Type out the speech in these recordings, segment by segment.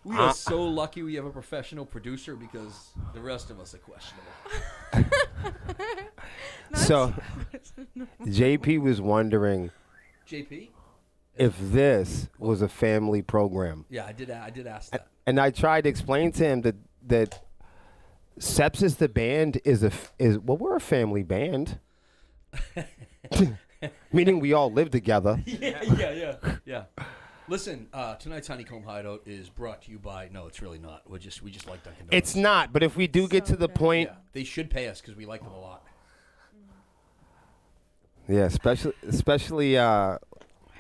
We are so lucky we have a professional producer because the rest of us are questionable. So, JP was wondering JP? if this was a family program. Yeah, I did ask that. And I tried to explain to him that Sepsiss the band is we're a family band. Meaning we all live together. Yeah. Listen, tonight's HoneyComb Hideout is brought to you by. No, it's really not. We just like Dunkin' Donuts. It's not, but if we do get to the point, they should pay us because we like them a lot. Yeah, especially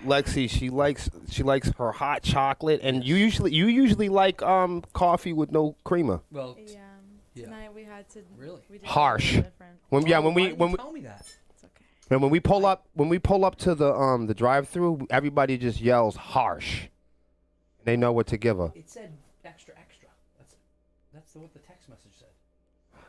Lexi. She likes her hot chocolate, and you usually like coffee with no creamer. Well, tonight we had to really we did harsh. When why didn't you tell me that? And when we pull up to the drive-through, everybody just yells harsh. They know what to give her. It said extra. That's what the text message said.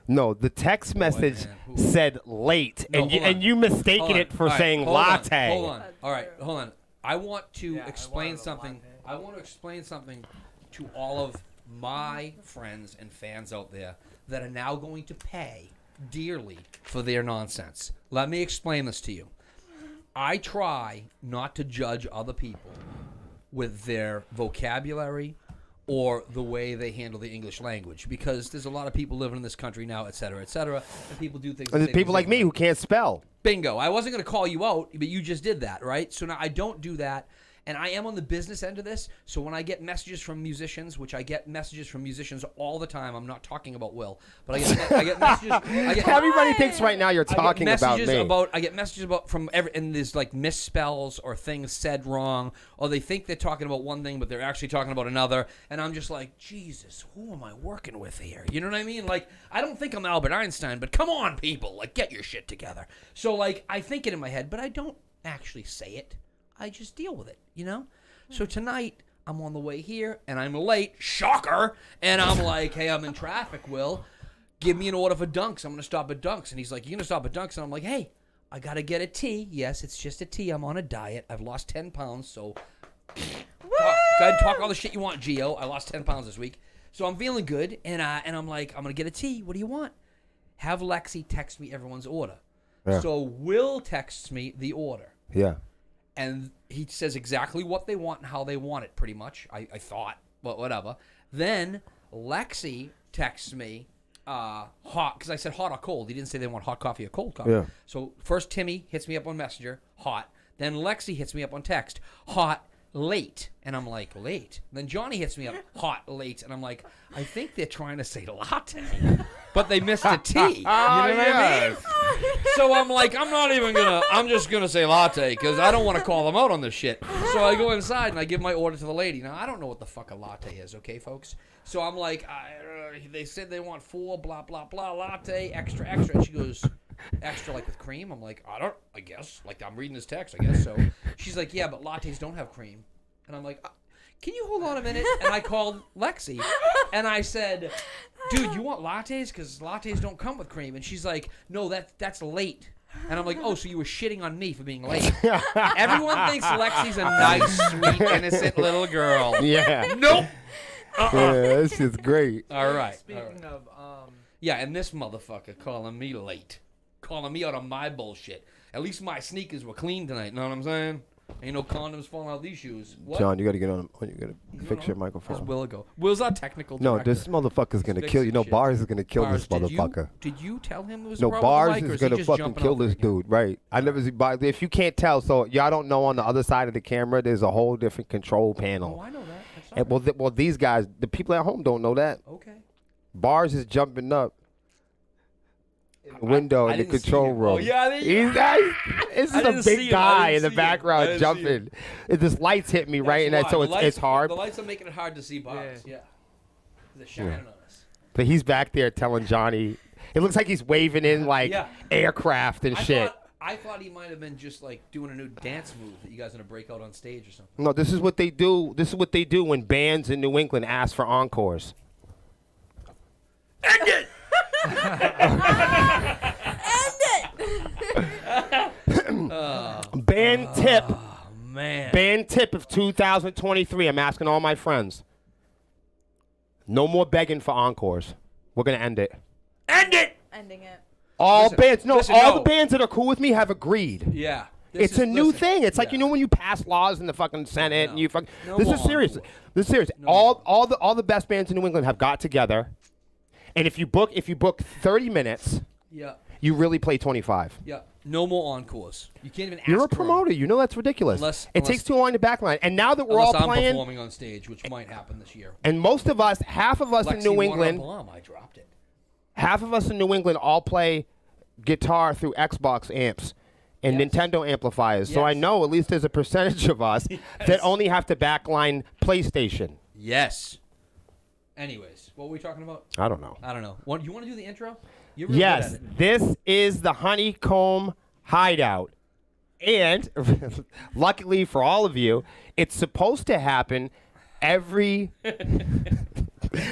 No, the text message said late, and you mistaken it for saying latte. Hold on. All right, hold on. I want to explain something. I want to explain something to all of my friends and fans out there that are now going to pay dearly for their nonsense. Let me explain this to you. I try not to judge other people with their vocabulary or the way they handle the English language, because there's a lot of people living in this country now, et cetera, and people do things. And there's people like me who can't spell. Bingo. I wasn't going to call you out, but you just did that, right? So now I don't do that. And I am on the business end of this, so when I get messages from musicians, which I get messages from musicians all the time, I'm not talking about Will, but I get messages. Everybody thinks right now you're talking about me. I get messages about and there's like misspells or things said wrong, or they think they're talking about one thing, but they're actually talking about another, and I'm just like, Jesus, who am I working with here? You know what I mean? Like, I don't think I'm Albert Einstein, but come on, people, like, get your shit together. So, like, I think it in my head, but I don't actually say it. I just deal with it, you know? So tonight, I'm on the way here, and I'm late. Shocker! And I'm like, hey, I'm in traffic, Will. Give me an order for Dunks. I'm going to stop at Dunks. And he's like, you going to stop at Dunks? And I'm like, hey, I got to get a tea. Yes, it's just a tea. I'm on a diet. I've lost 10 pounds, so go ahead and talk all the shit you want, Gio. I lost 10 pounds this week. So I'm feeling good, and I'm like, I'm going to get a tea. What do you want? Have Lexi text me everyone's order. Yeah. So Will texts me the order. Yeah. And he says exactly what they want and how they want it, pretty much. I thought, but whatever. Then Lexi texts me hot, because I said hot or cold. He didn't say they want hot coffee or cold coffee. Yeah. So first Timmy hits me up on Messenger, hot. Then Lexi hits me up on text, hot, late. And I'm like, late? Then Johnny hits me up, hot, late. And I'm like, I think they're trying to say latte. But they missed a T. You know what I mean? So I'm like, I'm just going to say latte because I don't want to call them out on this shit. So I go inside and I give my order to the lady. Now, I don't know what the fuck a latte is, okay, folks? So I'm like, they said they want 4, blah, blah, blah, latte, extra. And she goes, extra like with cream? I'm like, I guess. Like, I'm reading this text, I guess. So she's like, yeah, but lattes don't have cream. And I'm like, can you hold on a minute? And I called Lexi, and I said, dude, you want lattes? Because lattes don't come with cream. And she's like, no, that's late. And I'm like, oh, so you were shitting on me for being late. Everyone thinks Lexi's a nice, sweet, innocent little girl. Yeah. Nope. Yeah, this is great. All right. Speaking of, Yeah, and this motherfucker calling me late. Calling me out on my bullshit. At least my sneakers were clean tonight, know what I'm saying? Ain't no condoms falling out these shoes. What? John, you got to get on. You got to fix your Where's microphone. Will go? Will's our technical No, director. this motherfucker's going to He's kill you. No, fixing Bars is going to kill Bars, this motherfucker. Did you tell him there was No, a problem Bars with the mic, or is he going to just fucking jumping kill out there this again? dude. Right. I never see Bars. If you can't tell, so y'all don't know on the other side of the camera, there's a whole different control panel. Oh, I know that. That's And well, these guys, the people at home don't know that. okay. Bars is jumping up in the window I in the didn't see control him. room. Oh, yeah, He's nice. This I is a didn't see big him. I guy didn't in the see him. I background didn't see jumping. This lights hit me right, and That's so why. it's hard. The lights are making it hard to see Bars. Yeah. They're shining on us. But he's back there telling Johnny. It looks like he's waving in like Yeah. aircraft and shit. I thought he might have been just like doing a new dance move that you guys are gonna break out on stage or something. No, this is what they do. This is what they do when bands in New England ask for encores. End it! Band tip. Oh man. Band tip of 2023. I'm asking all my friends. No more begging for encores. We're gonna end it. End it! Ending it. All Listen, bands, no, listen, all no. the bands that are cool with me have agreed. Yeah. It's a new thing. It's like, you know, when you pass laws in the fucking Senate and you fucking. No This more is serious. encores. This is serious. No all the best bands in New England have got together, and if you book 30 minutes, Yeah. you really play 25. Yeah. No more encores. You can't even ask You're a for 'em promoter. You know that's ridiculous. It takes too long to backline. And now that we're unless all I'm playing, performing on stage, which might happen this year. and most of us, half of us in Lexi New wanted a England, bomb, I dropped it. half of us in New England all play guitar through Xbox amps and Yes. Nintendo amplifiers. So I Yes. know at least there's a percentage of us that only have to backline PlayStation. Yes. Anyways, what were we talking about? I don't know. I don't know. You want to do the intro? You're really Yes, good at it. this is the HoneyComb Hideout. And luckily for all of you, it's supposed to happen every.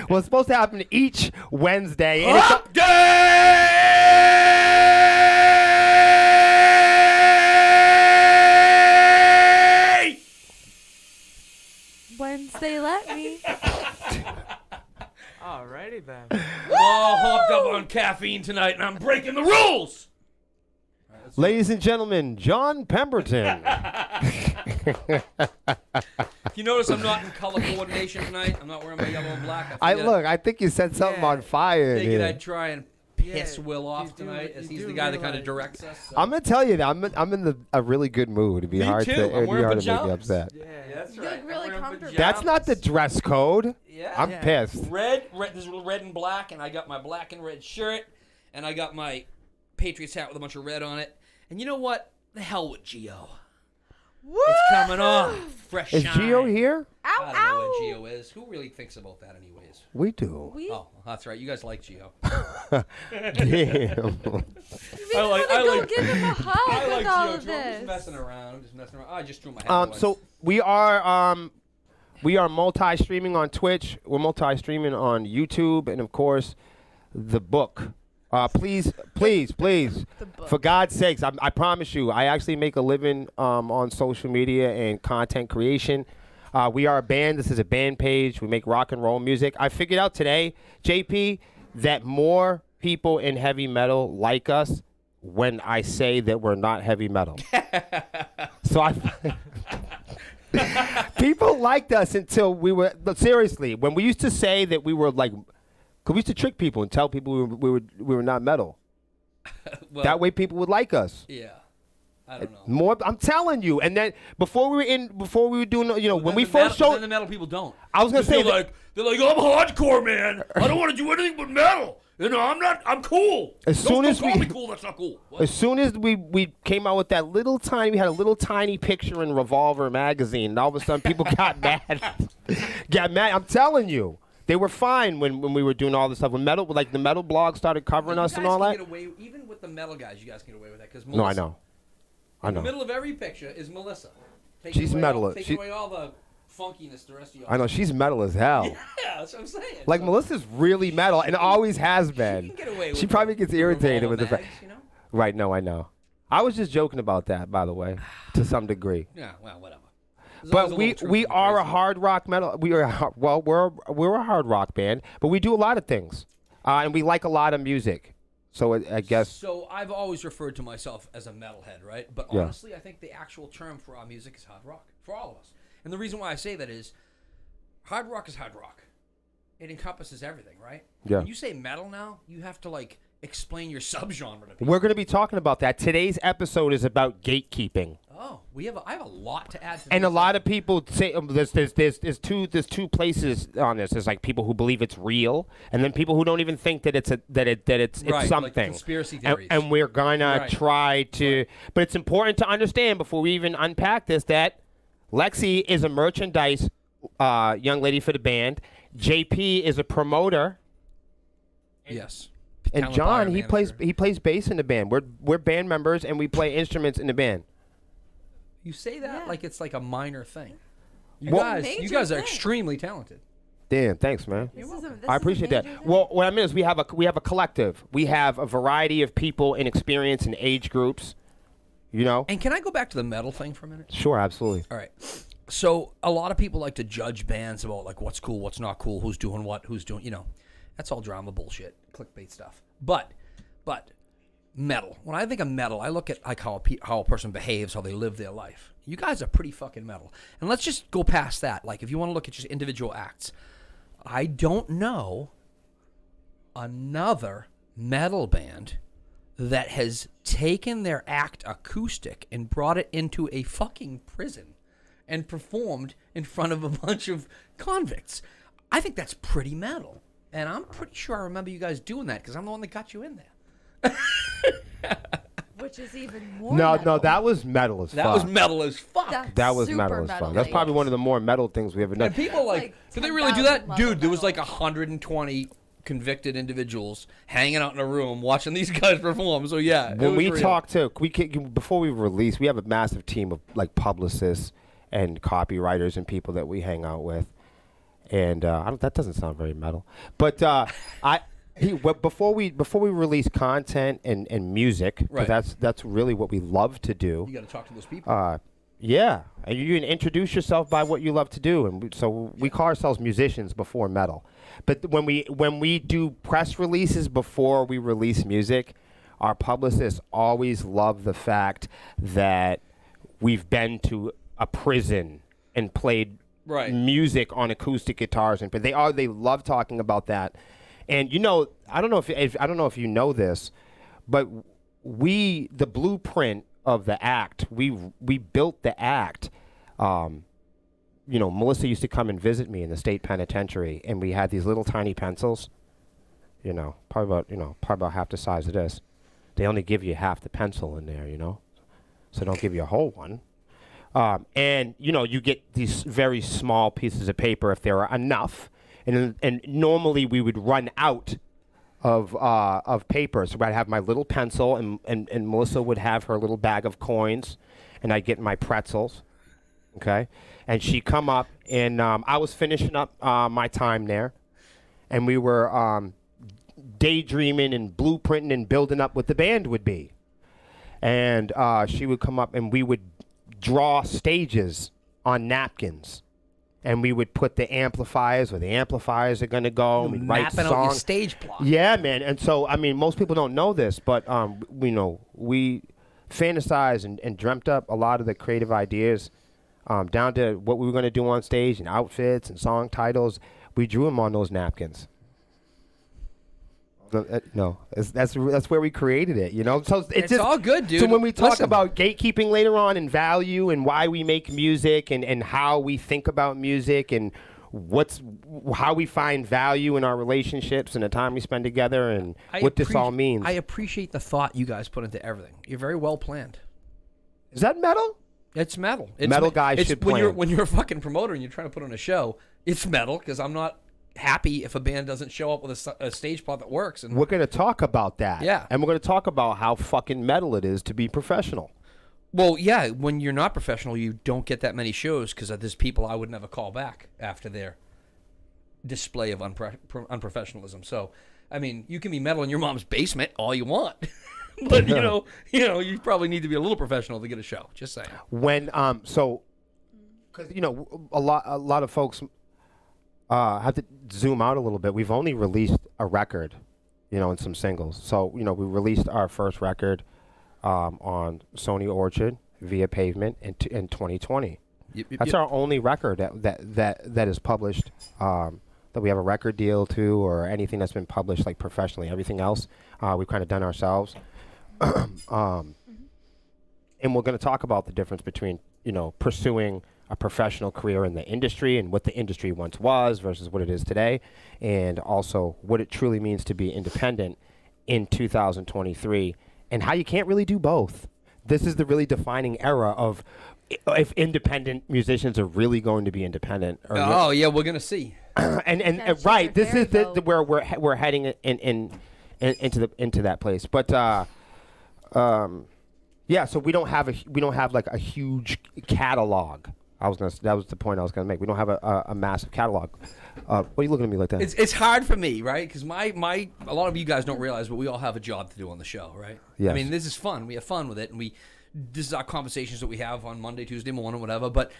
Well, it's supposed to happen each Wednesday. And it's Wednesday, let me. Alrighty then. I'm all hopped up on caffeine tonight, and I'm breaking the rules. Ladies and gentlemen, John Pemberton. You notice I'm not in color coordination tonight. I'm not wearing my yellow and black. I think you set something Yeah. on fire. Figured here. I'd try and piss Yeah, Will off you do- tonight, as you he's do the guy that kind of realize- directs us. So. I'm gonna tell you that I'm in a really good mood. It'd be Me hard too. to I'm it'd be wearing hard to make you pajamas. upset. Yeah, that's You look really comfortable. That's not the dress code. Yeah. I'm Yeah. pissed. Red. There's red and black, and I got my black and red shirt, and I got my Patriots hat with a bunch of red on it. And you know what? The hell with Gio. Woo! It's coming off. Fresh Is shine. Gio here? Ow, I don't know ow. where Gio is. Who really thinks about that anyways? We do. We, Oh, that's right. You guys like Gio. Damn. you make I me like- wanna I go like- give him a hug I like with all Gio of too. I'm just this. messing around. I just threw my hat away. So we are multi-streaming on Twitch. We're multi-streaming on YouTube, and of course, the book. Please, The book. for God's sakes, I promise you, I actually make a living on social media and content creation. We are a band. This is a band page. We make rock and roll music. I figured out today, JP, that more people in heavy metal like us when I say that we're not heavy metal. So people liked us until we were, but seriously, when we used to say that we were like, because we used to trick people and tell people we were not metal. Well, That way people would like us. Yeah. I don't know. More, I'm telling you. And then before we were doing, when Then we the first metal, showed, then the metal people don't. I was gonna 'Cause say they're like, I'm hardcore, man. I don't want to do anything but metal. You know, I'm cool. As soon don't as call we- me cool, that's not cool. What? as soon as we came out with that we had a little tiny picture in Revolver magazine, and all of a sudden people got mad. Got mad. I'm telling you. They were fine when we were doing all this stuff. When metal, like the metal blog started covering You us guys and all can that. Get away, even with the metal guys, you guys can get away with that. Cause No, I Melissa, know. I In the know. middle of every picture is Melissa. Taking She's away metal. All, taking She- away all the funkiness the rest of you. I know. She's metal as hell. Yeah, that's what I'm saying. Like So, Melissa's really metal and always has she been. can get away with She probably the- gets the irritated Revolver with the fact. mags, you know? Right? No, I know. I was just joking about that, by the way, to some degree. Yeah, well, whatever. There's always But a we little truth we in the are a crazy. hard rock metal. We're a hard rock band, but we do a lot of things. And we like a lot of music. So I guess. So I've always referred to myself as a metalhead, right? But Yeah. honestly, I think the actual term for our music is hard rock for all of us. And the reason why I say that is hard rock is hard rock. It encompasses everything, right? Yeah. When you say metal now, you have to like explain your subgenre to people. We're going to be talking about that. Today's episode is about gatekeeping. Oh, I have a lot to add to And this. a lot of people say there's two places on this. There's like people who believe it's real, and then people who don't even think that it's Right, something. like conspiracy theories. And we're gonna Right. try to, but it's important to understand before we even unpack this that Lexi is a merchandise young lady for the band. JP is a promoter, Yes. and Talent John buyer he plays bass in the band. We're band members and we play instruments in the band. You say that Yeah. like it's like a minor thing. You Well- guys, Major you guys are thing. extremely talented. Damn, thanks, man. This is a I appreciate that. major thing. Well, what I mean is we have a collective. We have a variety of people in experience and age groups. You know? And can I go back to the metal thing for a minute? Sure, absolutely. All right. So a lot of people like to judge bands about like what's cool, what's not cool, who's doing what, who's doing, that's all drama bullshit, clickbait stuff. But metal. When I think of metal, I look at like how a person behaves, how they live their life. You guys are pretty fucking metal. And let's just go past that. Like if you want to look at just individual acts, I don't know another metal band that has taken their act acoustic and brought it into a fucking prison and performed in front of a bunch of convicts. I think that's pretty metal. And I'm pretty sure I remember you guys doing that because I'm the one that got you in there. Which is even more No, metal. that was metal as That fuck. was metal as fuck. That was super metal as fuck. That's like- probably one of the more metal things we ever done. And people like, Like did they really do that? 10,000 level Dude, there was like metal. 120 convicted individuals hanging out in a room watching these guys perform. So yeah, it When was we real. talk to before we release, we have a massive team of like publicists and copywriters and people that we hang out with. And that doesn't sound very metal, but before we release content and music, 'cause Right. that's really what we love to do. You got to talk to those people. Yeah, and you can introduce yourself by what you love to do, and so we call ourselves musicians before metal. But when we do press releases before we release music, our publicists always love the fact that we've been to a prison and played Right. music on acoustic guitars, and they love talking about that. And I don't know if you know this, but the blueprint of the act, we built the act. Melissa used to come and visit me in the state penitentiary, and we had these little tiny pencils. Probably about half the size of this. They only give you half the pencil in there, so don't give you a whole one. And you get these very small pieces of paper if there are enough, and normally we would run out of paper. So I'd have my little pencil, and Melissa would have her little bag of coins, and I'd get my pretzels, okay? And she'd come up, and I was finishing up my time there, and we were daydreaming and blueprinting and building up what the band would be. And she would come up, and we would draw stages on napkins. And we would put the amplifiers where the amplifiers are going to go. And we'd write Mapping out your songs. stage plot. Yeah, man. And so, most people don't know this, but we fantasized and dreamt up a lot of the creative ideas down to what we were going to do on stage and outfits and song titles. We drew them on those napkins. No, that's where we created it, So It's all good, dude. So when we talk Listen. about gatekeeping later on and value and why we make music and how we think about music and how we find value in our relationships and the time we spend together and what this all means. I appreciate the thought you guys put into everything. You're very well planned. Is that metal? It's metal. It's Metal guys should when plan. you're a fucking promoter and you're trying to put on a show. It's metal because I'm not happy if a band doesn't show up with a stage plot that works. And We're going to talk about that. Yeah. And we're going to talk about how fucking metal it is to be professional. well, yeah, when you're not professional, you don't get that many shows because there's people I would never call back after their display of unprofessionalism. So, I mean, you can be metal in your mom's basement all you want. But you probably need to be a little professional to get a show. Just saying. When because a lot of folks have to zoom out a little bit. We've only released a record and some singles. So, we released our first record on Sony Orchard via Pavement in 2020. That's our only record that is published, that we have a record deal to, or anything that's been published like professionally. Everything else we've kind of done ourselves. And we're going to talk about the difference between, pursuing a professional career in the industry and what the industry once was versus what it is today, and also what it truly means to be independent in 2023, and how you can't really do both. This is the really defining era of if independent musicians are really going to be independent. Oh yeah, we're gonna see. and right, this is where we're heading into that place. But yeah, so we don't have like a huge catalog. That was the point I was gonna make. We don't have a massive catalog. What are you looking at me like that? It's hard for me, right? Because a lot of you guys don't realize, but we all have a job to do on the show, right? Yes. I mean, this is fun. We have fun with it, and this is our conversations that we have on Monday, Tuesday morning, whatever. But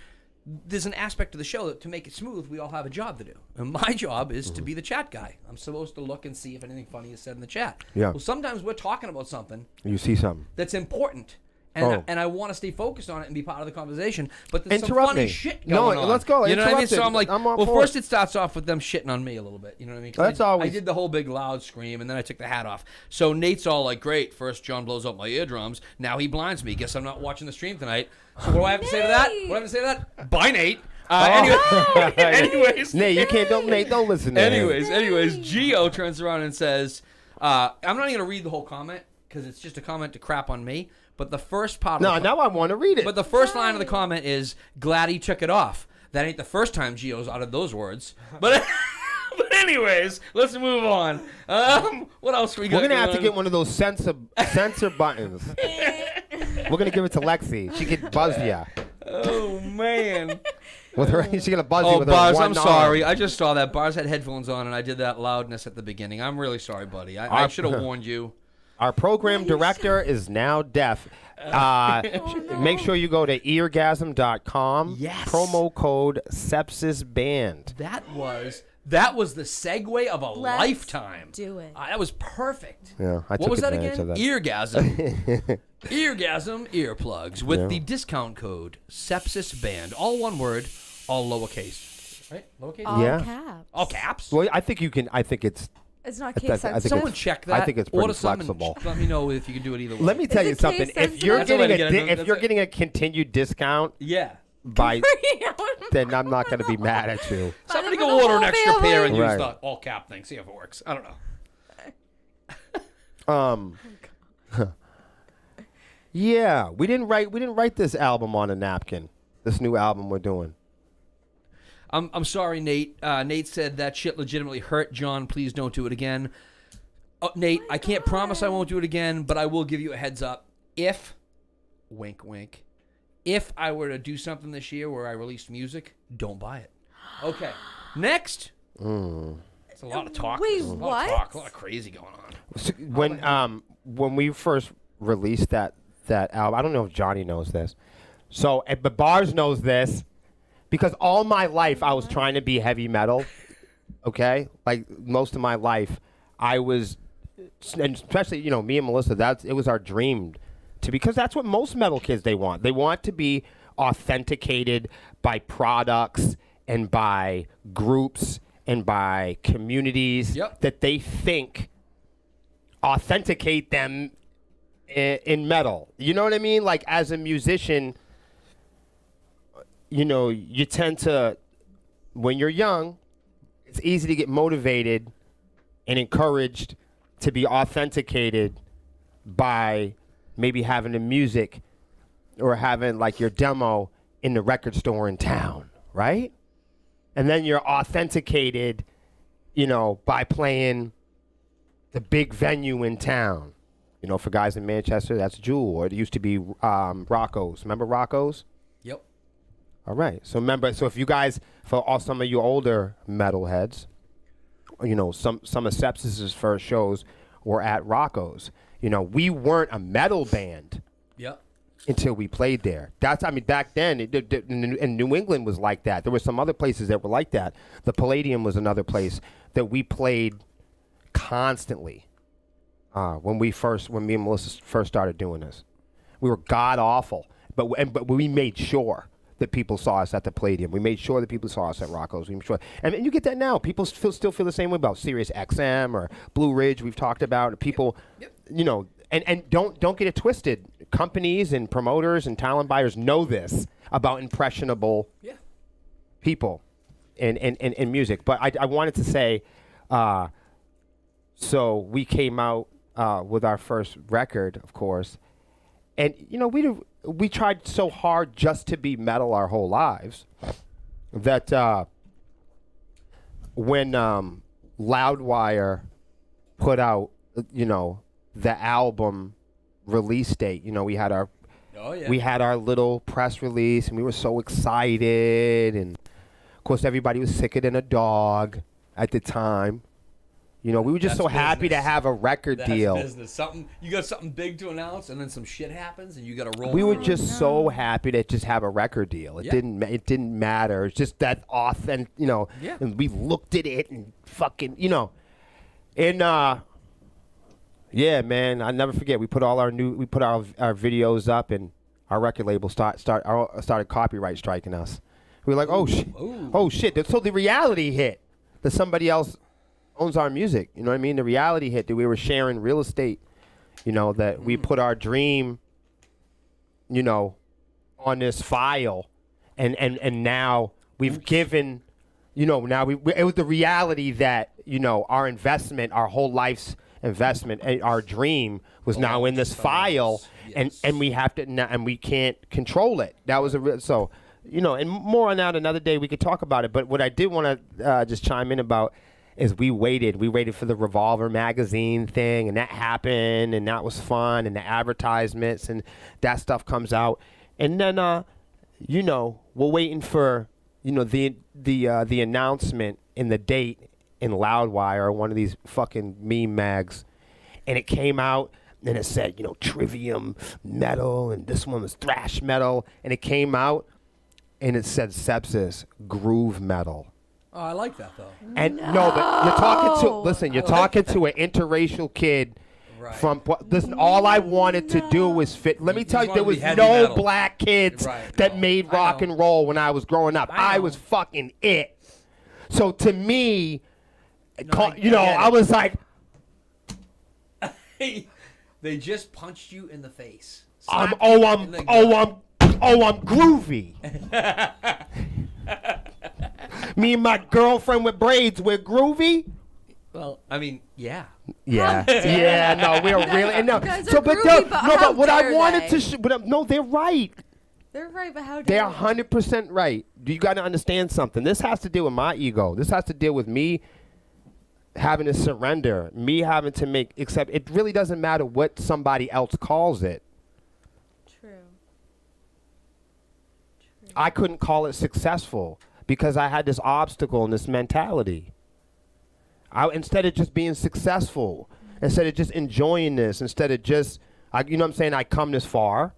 there's an aspect of the show that to make it smooth, we all have a job to do. And my job is to be the chat guy. I'm supposed to look and see if anything funny is said in the chat. Yeah. Well, sometimes we're talking about something. You see something that's important. And I want to stay focused on it and be part of the conversation, but there's Interrupt some funny me. shit going on. No, let's go. You know what I mean? So I'm like, I'm all well, for first it starts off with them shitting on me a little bit. You know what I mean? That's always. I did the whole big loud scream, and then I took the hat off. So Nate's all like, great, first John blows up my eardrums. Now he blinds me. Guess I'm not watching the stream tonight. So what do I have to say to that? What do I have to say to that? Bye, Nate. Anyways. Nate, you can't. Don't listen to him. Anyways, Gio turns around and says, I'm not even going to read the whole comment because it's just a comment to crap on me. But the first part of now I want to read it. But the first line of the comment is, glad he took it off. That ain't the first time Gio's uttered those words. But anyways, let's move on. What else we got? We're going to have to get one of those censor buttons. We're going to give it to Lexi. She can buzz you. Oh, man. She's going to buzz you with Buzz, her I'm one sorry. arm. I just saw that. Buzz had headphones on, and I did that loudness at the beginning. I'm really sorry, buddy. I should have warned you. Our program director is now deaf. Make sure you go to eargasm.com. Yes. Promo code SepsissBand. That was the segue of a lifetime. Do it. That was perfect. Yeah, What was that again? of that. Eargasm. Eargasm earplugs with the discount code SepsissBand. All one word, all lowercase. Right? Lowercase? All Yeah. caps. All caps? Well, I think it's. It's not I case think sensitive. Someone check that. I think it's pretty Order some and flexible. let me know if you can do it either way. Let me tell Is you it something. case If you're sensitive? getting That's a way to get it. if you're getting a continued discount, Yeah. then I'm not going to be mad at you. Somebody for the go order an whole extra pair and family. use Right. the all cap thing. See if it works. I don't know. Yeah, we didn't write this album on a napkin. This new album we're doing. I'm sorry, Nate. Nate said that shit legitimately hurt John. Please don't do it again. Nate, I can't promise I won't do it again, but I will give you a heads up. If, wink, wink, if I were to do something this year where I released music, don't buy it. Okay. Next. It's a lot of talk. Wait, There's a lot what? of talk. A lot of crazy going on. So when we first released that album, I don't know if Johnny knows this. So, but Bars knows this because all my life I was trying to be heavy metal. Okay, like most of my life, I was, and especially me and Melissa. It was our dream because that's what most metal kids they want. They want to be authenticated by products and by groups and by communities that they think authenticate them in metal. You know what I mean? Like as a musician, you tend to, when you're young, it's easy to get motivated and encouraged to be authenticated by maybe having the music or having like your demo in the record store in town, right? And then you're authenticated, by playing the big venue in town. For guys in Manchester, that's Jewel, or it used to be Rocco's. Remember Rocco's? Yep. All right. So if you guys, for some of you older metalheads, some of Sepsiss's first shows were at Rocco's. We weren't a metal band. Yep. Until we played there. Back then, in New England was like that. There were some other places that were like that. The Palladium was another place that we played constantly. when me and Melissa first started doing this. We were god awful, but we made sure that people saw us at the Palladium. We made sure that people saw us at Rocco's. We made sure, and you get that now. People still feel the same way about Sirius XM or Blue Ridge. We've talked about people, you know, and don't get it twisted. Companies and promoters and talent buyers know this about impressionable people in music. But I wanted to say, so we came out with our first record, of course, and you know we tried so hard just to be metal our whole lives that when Loudwire put out, you know, the album release date, you know, we had our little press release and we were so excited, and of course everybody was sicker than a dog at the time. You know, we were just so happy to have a record deal. Business. You got something big to announce, and then some shit happens, and you got to roll. We were just so happy to just have a record deal. It didn't matter. It's just that authentic, you know. Yeah. And we looked at it and fucking, you know, and yeah, man, I never forget. We put our videos up, and our record label started copyright striking us. We were like, oh shit. So the reality hit that somebody else owns our music. You know what I mean? The reality hit that we were sharing real estate. You know, that we put our dream, you know, on this file, and now we've given, you know, it was the reality that, you know, our investment, our whole life's investment, our dream was now in this file, and we have to, and we can't control it. That was so, you know, and more on that another day we could talk about it. But what I did want to just chime in about is we waited for the Revolver magazine thing, and that happened, and that was fun, and the advertisements and that stuff comes out, and then you know, we're waiting for, you know, the announcement and the date in Loudwire, one of these fucking meme mags, and it came out and it said, you know, Trivium metal, and this one was thrash metal, and it came out and it said Sepsiss groove metal. Oh, I like that though. And no, but you're talking to an interracial kid from. Listen, all I wanted to do was fit. Let me tell you, there was no metal. Black kids that made rock and roll when I was growing up. I was fucking it. So to me, I was like, they just punched you in the face. I'm groovy. Me and my girlfriend with braids, we're groovy. Well, I mean, yeah. No, we're really no. So, but what I wanted to, no, they're right. They're right, but how they're dare 100% right. You got to understand something. This has to deal with my ego. This has to deal with me having to surrender, me having to make. Except it really doesn't matter what somebody else calls it. True. I couldn't call it successful because I had this obstacle and this mentality. Instead of just being successful, instead of just enjoying this, instead of just, you know what I'm saying, I come this far.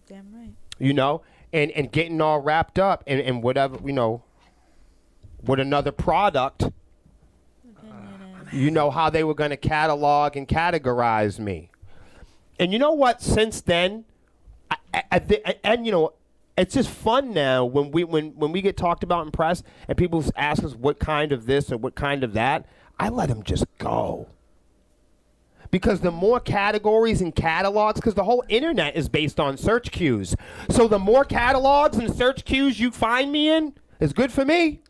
Damn right. You know, and getting all wrapped up and whatever, you know, with another product, you know, how they were going to catalog and categorize me. And you know what, since then, and you know, it's just fun now when we get talked about in press and people ask us what kind of this or what kind of that, I let them just go. Because the more categories and catalogs, because the whole internet is based on search queues. So the more catalogs and search queues you find me in is good for me.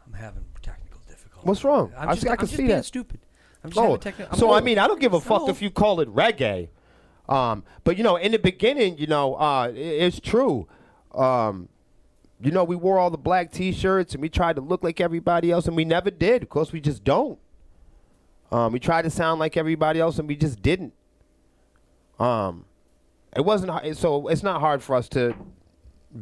I'm having technical difficulties. What's wrong? I can see that. Stupid. I'm just having technical. So I mean, I don't give a fuck if you call it reggae. But you know, in the beginning, you know, it's true. You know, we wore all the black T-shirts and we tried to look like everybody else, and we never did. Of course, we just don't. We tried to sound like everybody else, and we just didn't. It wasn't so. It's not hard for us to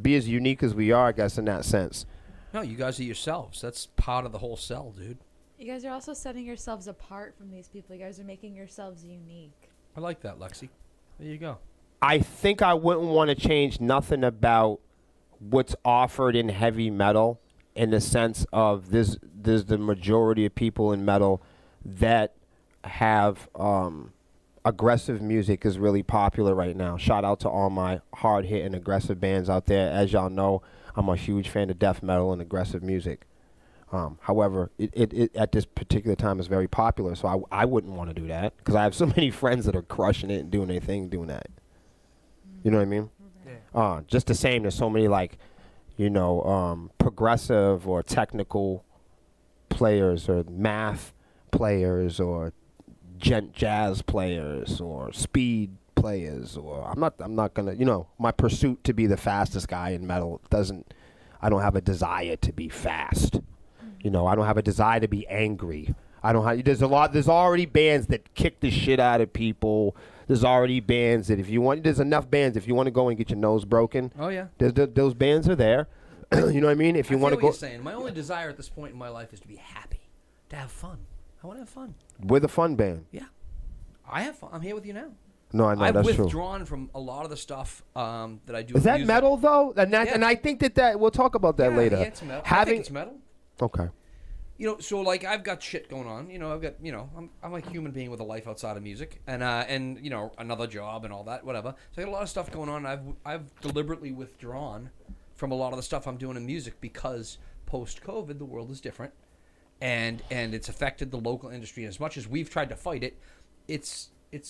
be as unique as we are, I guess, in that sense. No, you guys are yourselves. That's part of the whole sell, dude. You guys are also setting yourselves apart from these people. You guys are making yourselves unique. I like that, Lexi. There you go. I think I wouldn't want to change nothing about what's offered in heavy metal, in the sense of there's the majority of people in metal that have aggressive music is really popular right now. Shout out to all my hard-hitting aggressive bands out there. As y'all know, I'm a huge fan of death metal and aggressive music. However, it at this particular time is very popular, so I wouldn't want to do that because I have so many friends that are crushing it and doing their thing doing that. You know what I mean? Yeah. Just the same, there's so many like, progressive or technical players or math players or jazz players or speed players, or I'm not gonna, my pursuit to be the fastest guy in metal I don't have a desire to be fast. I don't have a desire to be angry. There's already bands that kick the shit out of people. There's already bands that there's enough bands if you want to go and get your nose broken. Oh yeah. Those bands are there. You know what I mean? If you want to go. What you're saying. My only desire at this point in my life is to be happy, to have fun. I want to have fun. We're the fun band. Yeah. I have fun. I'm here with you now. No, I know, I've that's true. withdrawn from a lot of the stuff that I do. Is that music. metal though? And Yeah. I think that we'll talk about that later. Yeah, it's metal. I think it's metal. Okay. So like I've got shit going on. I've got I'm a human being with a life outside of music and another job and all that, whatever. So I got a lot of stuff going on. I've deliberately withdrawn from a lot of the stuff I'm doing in music because post-COVID the world is different, and it's affected the local industry. And as much as we've tried to fight it, it's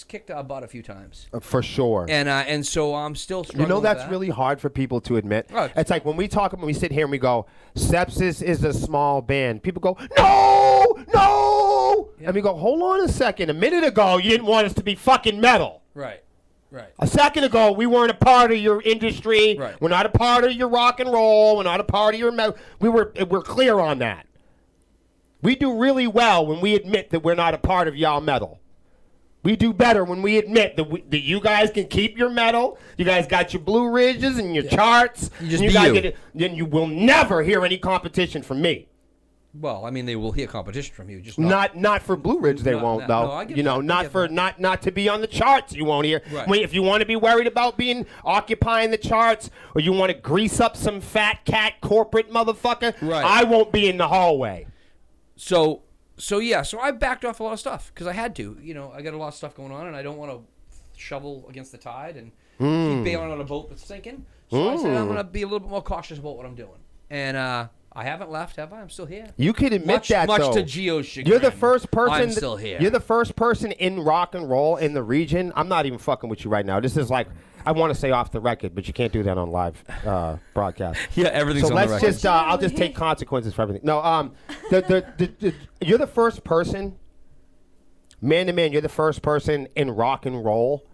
kicked our butt a few times. For sure. And so I'm still struggling with that's that. really hard for people to admit. Right. It's like when we sit here and we go, Sepsiss is a small band. People go, no! Yeah. And we go, hold on a second. A minute ago, you didn't want us to be fucking metal. Right. A second ago, we weren't a part of your industry. Right. We're not a part of your rock and roll. We're not a part of your metal. We're clear on that. We do really well when we admit that we're not a part of y'all metal. We do better when we admit that you guys can keep your metal. You guys got your Blue Ridges and your charts. You just and be you. Get it, then you will never hear any competition from me. Well, I mean, they will hear competition from you, just Not for Blue Ridge, they won't though. No, I get that. Not to be on the charts, you won't hear. Right. If you want to be worried about occupying the charts, or you want to grease up some fat cat corporate motherfucker, right. I won't be in the hallway. So I backed off a lot of stuff because I had to. I got a lot of stuff going on, and I don't want to shovel against the tide and keep bailing on a boat that's sinking. So I said I'm going to be a little bit more cautious about what I'm doing. And I haven't left, have I? I'm still here. You can admit that, much though. to Gio's chagrin. You're the first person. I'm still here. You're the first person in rock and roll in the region. I'm not even fucking with you right now. This is like, I want to say off the record, but you can't do that on live broadcast. Yeah, everything's so on the record. So I'll just take consequences for everything. No, you're the first person, man to man, you're the first person in rock and roll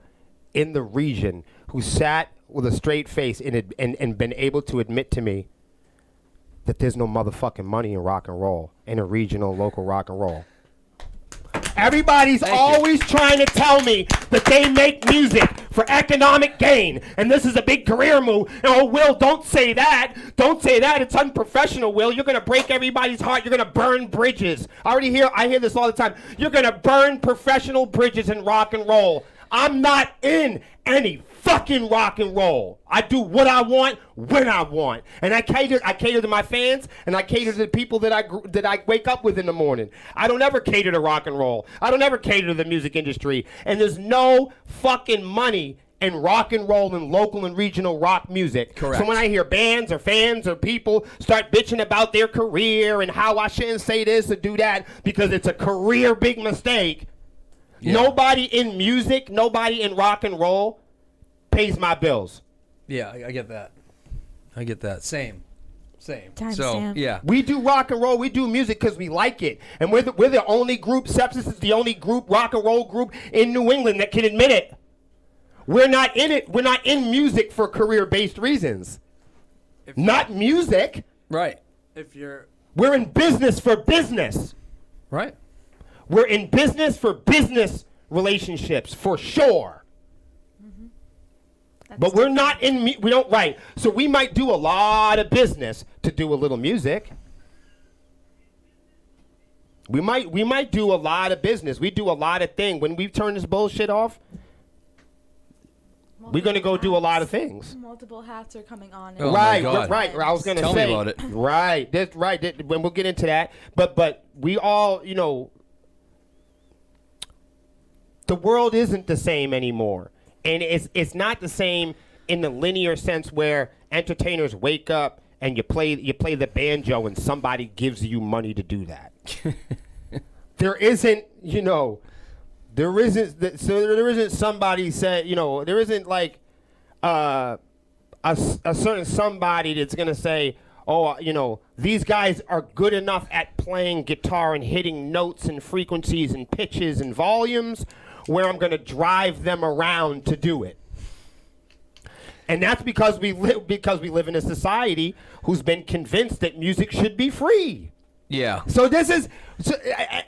in the region who sat with a straight face and been able to admit to me that there's no motherfucking money in rock and roll, in a regional, local rock and roll. Everybody's always trying to tell me that they make music for economic gain, and this is a big career move. Oh, Will, don't say that. Don't say that. It's unprofessional, Will. You're going to break everybody's heart. You're going to burn bridges. I hear this all the time. You're going to burn professional bridges in rock and roll. I'm not in any fucking rock and roll. I do what I want when I want, and I cater to my fans, and I cater to the people that I wake up with in the morning. I don't ever cater to rock and roll. I don't ever cater to the music industry, and there's no fucking money in rock and roll and local and regional rock music. Correct. So when I hear bands or fans or people start bitching about their career and how I shouldn't say this or do that because it's a career big mistake. Yeah. Nobody in music, nobody in rock and roll pays my bills. Yeah, I get that. Same. Timestamp. Yeah. We do rock and roll. We do music because we like it. And we're the only group, Sepsiss is the only group, rock and roll group in New England that can admit it. We're not in it. We're not in music for career-based reasons. Not music. Right. We're in business for business. Right. We're in business for business relationships, for sure. But we're not in, we don't write. So we might do a lot of business to do a little music. We might do a lot of business. We do a lot of things. When we turn this bullshit off, we're going to go do a lot of things. Multiple hats are coming on. Oh my God. Right. I was going to say. Tell me about it. Right. That's right. When we'll get into that. But we all, the world isn't the same anymore. And it's not the same in the linear sense where entertainers wake up and you play the banjo and somebody gives you money to do that. There isn't, there isn't somebody said, there isn't like a certain somebody that's going to say, oh, these guys are good enough at playing guitar and hitting notes and frequencies and pitches and volumes where I'm going to drive them around to do it. And that's because we live in a society who's been convinced that music should be free. Yeah. So this is,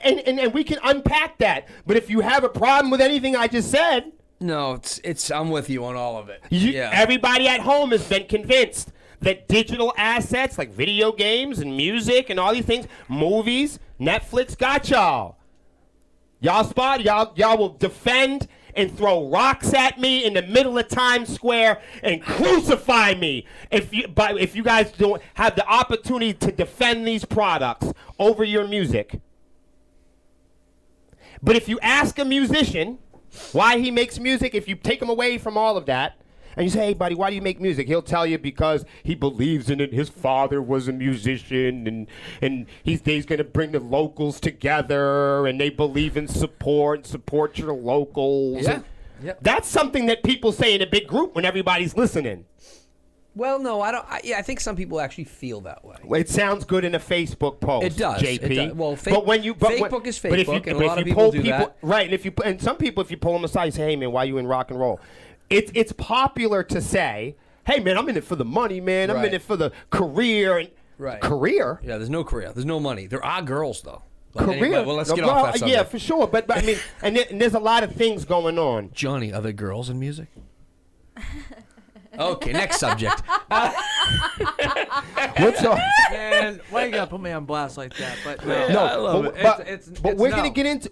and we can unpack that. But if you have a problem with anything I just said, no, it's I'm with you on all of it. Everybody at home has been convinced that digital assets like video games and music and all these things, movies, Netflix got y'all. Y'all will defend and throw rocks at me in the middle of Times Square and crucify me if you guys don't have the opportunity to defend these products over your music. But if you ask a musician why he makes music, if you take him away from all of that, and you say, hey, buddy, why do you make music? He'll tell you because he believes in it. His father was a musician, and he's going to bring the locals together, and they believe in support your locals. Yeah. Yep. That's something that people say in a big group when everybody's listening. Well, no, I don't. I think some people actually feel that way. It sounds good in a Facebook post. It does. JP. It does. Well, Facebook is Facebook, and a lot of people do that. Right, and some people, if you pull them aside, say, hey, man, why are you in rock and roll? It's popular to say, hey, man, I'm in it for the money, man. I'm in it for the career. Right. Career? Yeah, there's no career. There's no money. There are girls, though. But Career? Anyway, well, let's get off that subject. Yeah, for sure. But I mean, and there's a lot of things going on. Johnny, are there girls in music? Okay, next subject. What's up? Man, why you gotta put me on blast like that? But no, No, I love but, it. but we're gonna get into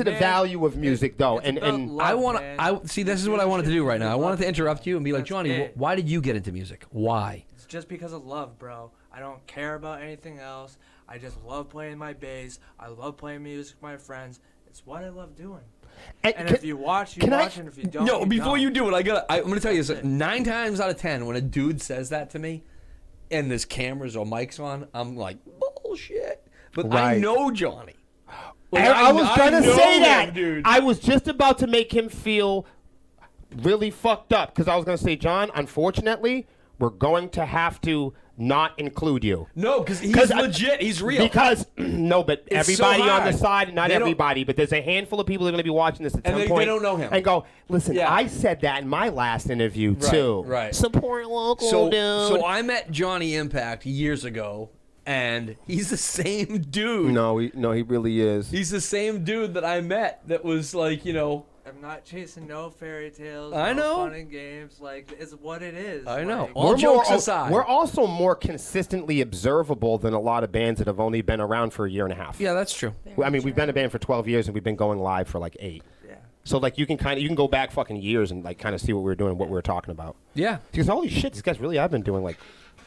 the Man, value of music though, it's and about and love. I see. This is what I wanted to do right now. I wanted to interrupt you and be like, That's Johnny, it. why did you get into music? Why? It's just because of love, bro. I don't care about anything else. I just love playing my bass. I love playing music with my friends. It's what I love doing. And if you watch, you watch, and if you don't, No, before don't. you do it, I'm going to tell you this. 9 times out of 10, when a dude says that to me, and there's cameras or mics on, I'm like, bullshit. But I Right. know Johnny. I was gonna know say him, that. dude. I was just about to make him feel really fucked up because I was gonna say, John, unfortunately, we're going to have to not include you. No, because he's 'Cause legit. He's real. Because no, but so everybody on the hard. side, not They don't- everybody, but there's a handful of people that are going to be watching this at And some they point don't know him. and go, listen, Yeah. I said that in my last interview too. right. Support local, so, dude. so I met Johnny Impact years ago, and he's the same dude. No, he really is. He's the same dude that I met that was like, I'm not chasing no fairy tales. I no know. fun and games. Like, it's what it is. I know. Like, All jokes aside. We're also more consistently observable than a lot of bands that have only been around for a year and a half. Yeah, that's true. I mean, we've been a band for 12 years and we've been going live for like 8. yeah. So like you can go back fucking years and like kind of see what we were doing, what we were talking about. Yeah. Because holy shit, these guys really have been doing like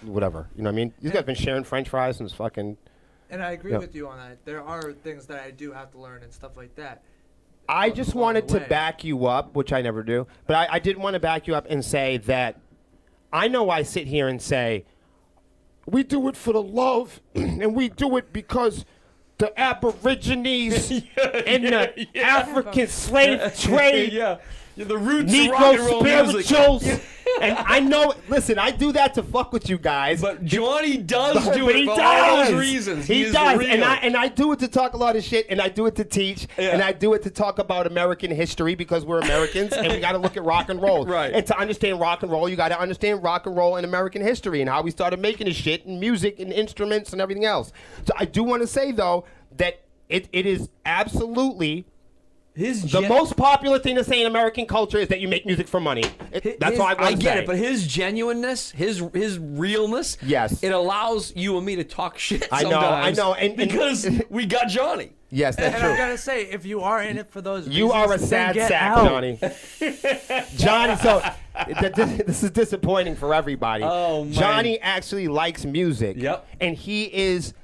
whatever. You know what I mean? These guys have been sharing French fries since fucking. And I agree Yeah. with you on that. There are things that I do have to learn and stuff like that. I just along wanted the to way. back you up, which I never do, but I did want to back you up and say that I know I sit here and say, we do it for the love, and we do it because the Aborigines and the African slave trade, Yeah, the roots of rock and Negro roll music. spirituals. And I know, listen, I do that to fuck with you guys. But Johnny does do But it for all those reasons. He is does, real. and I do it to talk a lot of shit, and I do it to teach, Yeah. and I do it to talk about American history because we're Americans, and we got to look at rock and roll. Right. And to understand rock and roll, you got to understand rock and roll and American history and how we started making this shit and music and instruments and everything else. So I do want to say though that it is absolutely. The most popular thing to say in American culture is that you make music for money. That's all I want to say. I get it, but his genuineness, his realness, Yes. it allows you and me to talk shit I know, sometimes. I know, and- because we got Johnny. Yes, that's And I true. gotta say, if you are in it for those You reasons, are a then sad get sack, out. Johnny. Johnny, so this is disappointing for everybody. Oh, man. Johnny actually likes music. Yep. And he is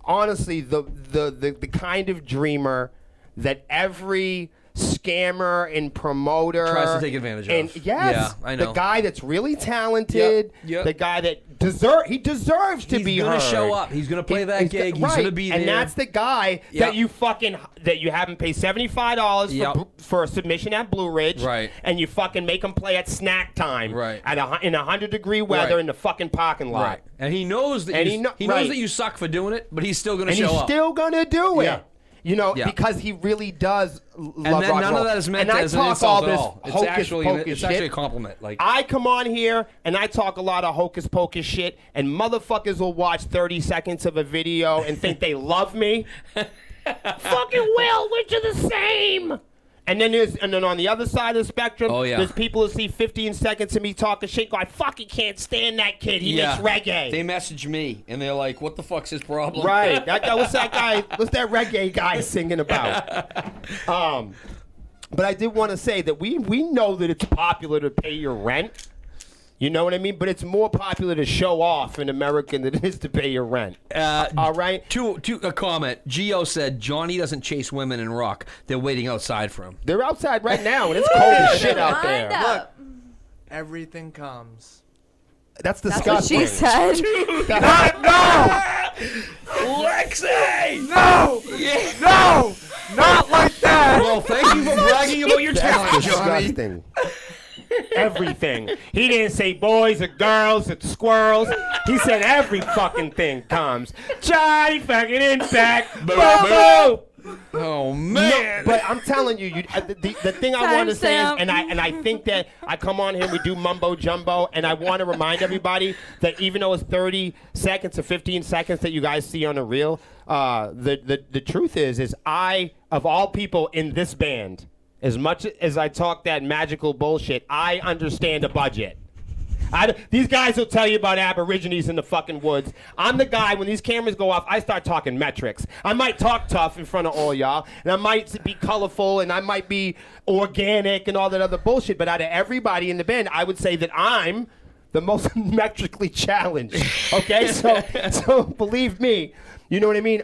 honestly the kind of dreamer that every scammer and promoter. Tries to take advantage and of. Yes, Yeah, I know. the guy that's really talented. Yep. The guy that deserves to be heard. He's gonna show up. He's gonna play that gig. He's right. gonna be there. And that's the guy that you haven't paid $75 for a submission at Blue Ridge. Right. And you fucking make him play at snack time. Right. In 100-degree weather in the fucking parking lot. Right. And he knows that he knows that you suck for doing it, but he's still gonna show up. And he's still gonna do it. Yeah. You know, because he really does love and then rock none and roll. of that is meant and as an I talk insult all at this all. It's hocus actually pocus shit. a compliment. Like I come on here and I talk a lot of hocus pocus shit, and motherfuckers will watch 30 seconds of a video and think they love me. Fucking will, which are the same. And then on the other side of the spectrum, there's people who see 15 seconds of me talking shit. Go, I fucking can't stand that kid. He makes reggae. They message me and they're like, "What the fuck's his problem?" Right. What's that guy? What's that reggae guy singing about? But I did want to say that we know that it's popular to pay your rent. You know what I mean? But it's more popular to show off in America than it is to pay your rent. All right? A comment. Gio said, Johnny doesn't chase women in rock. They're waiting outside for him. They're outside right now, and it's cold as shit out there. Look, everything comes. That's disgusting. That's what she said. No! Lexi! No! Yeah. No! Not like that! Well, thank you for bragging about your talent, That's Johnny. disgusting. Everything. He didn't say boys or girls or squirrels. He said every fucking thing comes. Johnny fucking impact. Boo boo. Oh man! No, but I'm telling you, the thing I want to say is, and I think that I come on here, we do mumbo jumbo, and I want to remind everybody that even though it's 30 seconds or 15 seconds that you guys see on a reel, the truth is I, of all people in this band, as much as I talk that magical bullshit, I understand a budget. These guys will tell you about Aborigines in the fucking woods. I'm the guy, when these cameras go off, I start talking metrics. I might talk tough in front of all y'all, and I might be colorful, and I might be organic and all that other bullshit, but out of everybody in the band, I would say that I'm the most metrically challenged. Okay? So believe me. You know what I mean?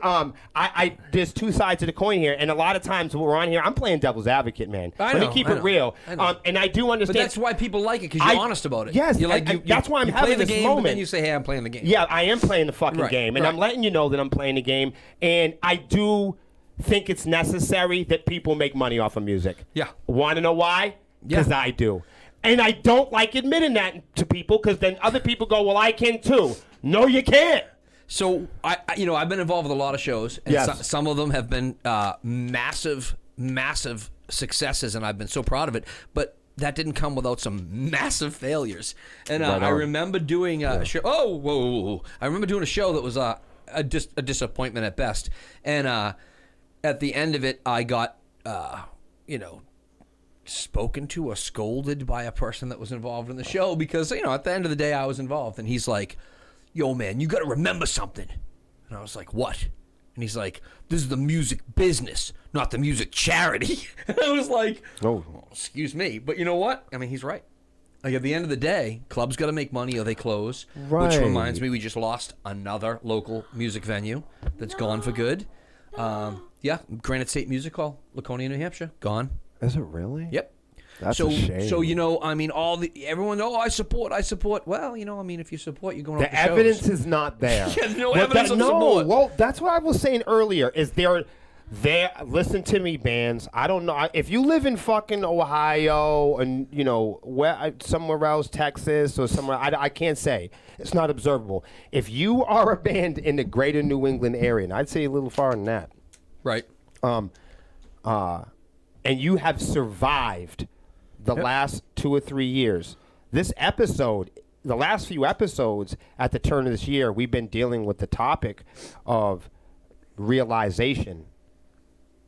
There's two sides of the coin here, and a lot of times when we're on here, I'm playing devil's advocate, man. Let me keep it real. And I do understand. But that's why people like it, because you're honest about it. Yes, you're like, that's why I'm having this game, moment. But then you say, "Hey, I'm playing the game." Yeah, I am playing the fucking game, and I'm letting you know that I'm playing the game, and I do think it's necessary that people make money off of music. Yeah. Want to know why? Because I do. And I don't like admitting that to people, because then other people go, well, I can too. No, you can't. So I've been involved with a lot of shows, and some of them have been massive successes, and I've been so proud of it. But that didn't come without some massive failures. And I remember doing a show. Oh, whoa! I remember doing a show that was a disappointment at best. And at the end of it, I got spoken to or scolded by a person that was involved in the show, because at the end of the day, I was involved, and he's like, "Yo, man, you got to remember something." And I was like, "What?" And he's like, "This is the music business, not the music charity." And I was like, "Oh, well, excuse me." But you know what? I mean, he's right. Like, at the end of the day, clubs got to make money or they close. Right. Which reminds me, we just lost another local music venue that's gone for good. Granite State Music Hall, Laconia, New Hampshire, gone. Is it really? Yep. That's a shame. So everyone, I support. Well, if you support, you're going the off the evidence shows. is not there. No evidence of support. Well, that's what I was saying earlier. Is there? Listen to me, bands. I don't know if you live in fucking Ohio and somewhere else, Texas or somewhere. I can't say. It's not observable. If you are a band in the greater New England area, and I'd say a little farther than that, right? And you have survived the last 2 or 3 years. This episode, the last few episodes at the turn of this year, we've been dealing with the topic of realization.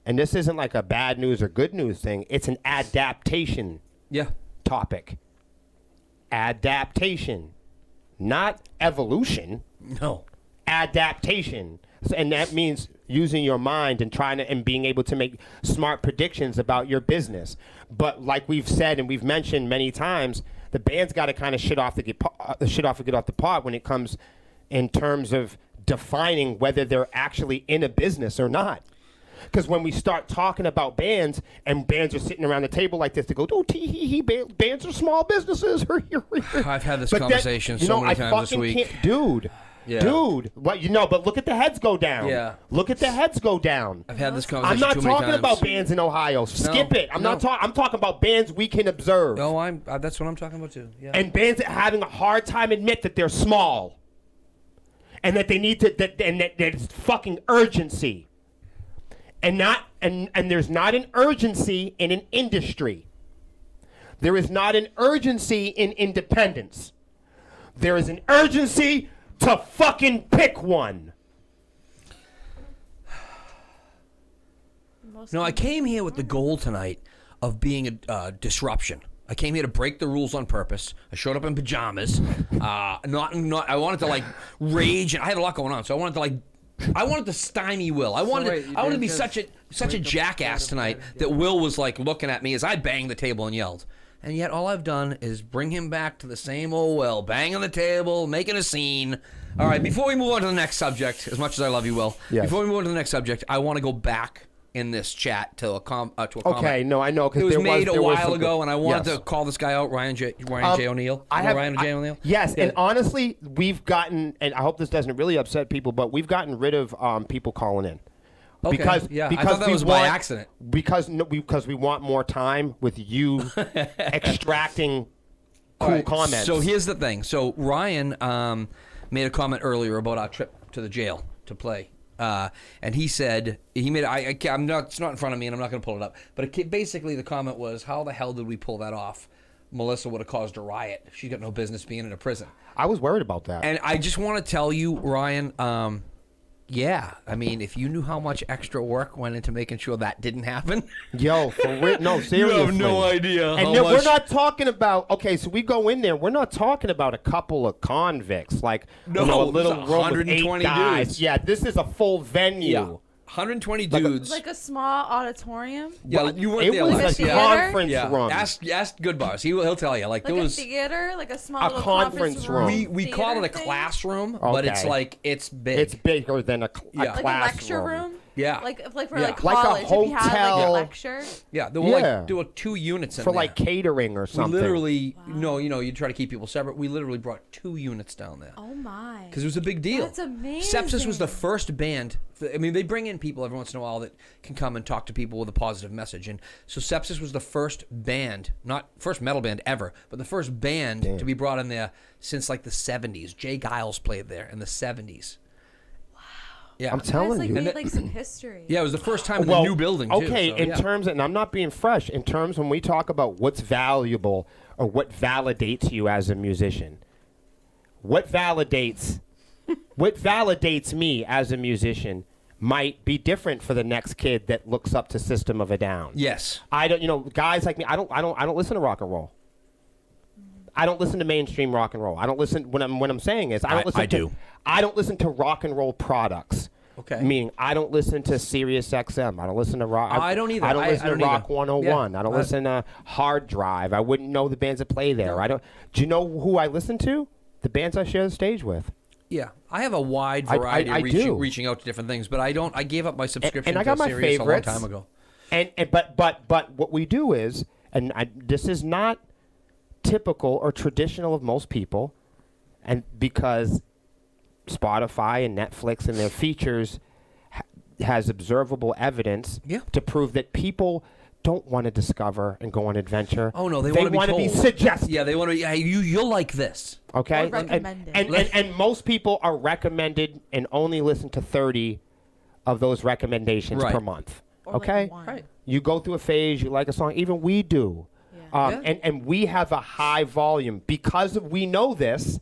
And this isn't like a bad news or good news thing. It's an adaptation topic. Adaptation. Not evolution. No. Adaptation. And that means using your mind and being able to make smart predictions about your business. But like we've said and we've mentioned many times, the band's got to kind of shit off and get off the pot when it comes in terms of defining whether they're actually in a business or not. Because when we start talking about bands, and bands are sitting around the table like this, they go, "Oh, bands are small businesses." I've had this conversation so many times this week. Dude. Yeah. Dude, what but look at the heads go down. Yeah. Look at the heads go down. I've had this conversation I'm not too many talking times. about bands in Ohio. Skip it. I'm talking about bands we can observe. No, that's what I'm talking about too. Yeah. And bands that are having a hard time admit that they're small. And that they need to that it's fucking urgency. And there's not an urgency in an industry. There is not an urgency in independence. There is an urgency to fucking pick one. No, I came here with the goal tonight of being a disruption. I came here to break the rules on purpose. I showed up in pajamas. I wanted to like rage, and I had a lot going on, so I wanted to stymie Will. I wanted to be such a jackass tonight that Will was like looking at me as I banged the table and yelled. And yet all I've done is bring him back to the same old Will, banging the table, making a scene. All right, before we move on to the next subject, as much as I love you, Will, before we move on to the next subject, I want to go back in this chat to a comment. Okay, no, I know. It was made a while ago, and I wanted to call this guy out, Ryan J. O'Neill. Ryan J. O'Neill? Yes, and honestly, we've gotten, and I hope this doesn't really upset people, but we've gotten rid of people calling in. Okay, because I thought that was by accident. Because we want more time with you extracting cool comments. So here's the thing. So Ryan made a comment earlier about our trip to the jail to play. And he said, I'm not, it's not in front of me and I'm not going to pull it up. But basically the comment was, how the hell did we pull that off? Melissa would have caused a riot. She's got no business being in a prison. I was worried about that. And I just want to tell you, Ryan, yeah, I mean, if you knew how much extra work went into making sure that didn't happen. Yo, for real, no, seriously. You have no idea and how much. We're not talking about, okay, so we go in there, we're not talking about a couple of convicts, like, a little room with 8 guys. Dudes. Yeah, this is a full venue. Yeah. 120 dudes. Like a small auditorium? Yeah, you weren't there last last year. It Like a was a theater? conference room. Ask Good Bars. He'll tell you. Like there a was theater? Like a small a little conference room. we call it a thing? classroom, but it's Okay. like it's big. It's bigger than a Like a classroom. lecture room? Yeah. Like for Yeah. like Like a college, if you had like a hotel. lecture. Yeah, there were Yeah. there were 2 units in for there. like catering or we something. literally, you try to keep people separate. We literally brought 2 units down there. Oh my. Because it was a big deal. That's amazing. Sepsiss was the first band. I mean, they bring in people every once in a while that can come and talk to people with a positive message. And so Sepsiss was the first band, not first metal band ever, but the first band to be brought in there since like the 70s. Jay Giles played there in the 70s. Yeah. I'm telling That's you. made like some history. Yeah, it was the first time in the new building, too. Okay, so, in yeah. terms, and I'm not being fresh, in terms when we talk about what's valuable or what validates you as a musician, what validates me as a musician might be different for the next kid that looks up to System of a Down. Yes. I don't, guys like me, I don't listen to rock and roll. I don't listen to mainstream rock and roll. I don't listen, what I'm saying is, I don't listen to rock and roll products. Okay. Meaning, I don't listen to Sirius XM. I don't listen to rock. I don't either. I don't listen to Rock 101. Yeah. I don't listen to Hard Drive. I wouldn't know the bands that play there. No. Do you know who I listen to? The bands I share the stage with. Yeah, I have a wide variety reaching out to different things, but I gave up my subscription And I got to my Sirius favorites. a long time ago. But what we do is, this is not typical or traditional of most people, and because Spotify and Netflix and their features has observable evidence to prove that people don't want to discover and go on adventure. Oh no, they want to be suggested. Yeah, they want to. Yeah, you'll like this. Okay, Or recommended. and most people are recommended and only listen to 30 of those recommendations per month. Or like Okay, one. Right. you go through a phase, you like a song, even we do. Yeah. And we have a high volume because we know this,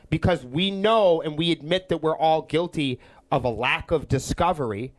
because we know and we admit that we're all guilty of a lack of discovery.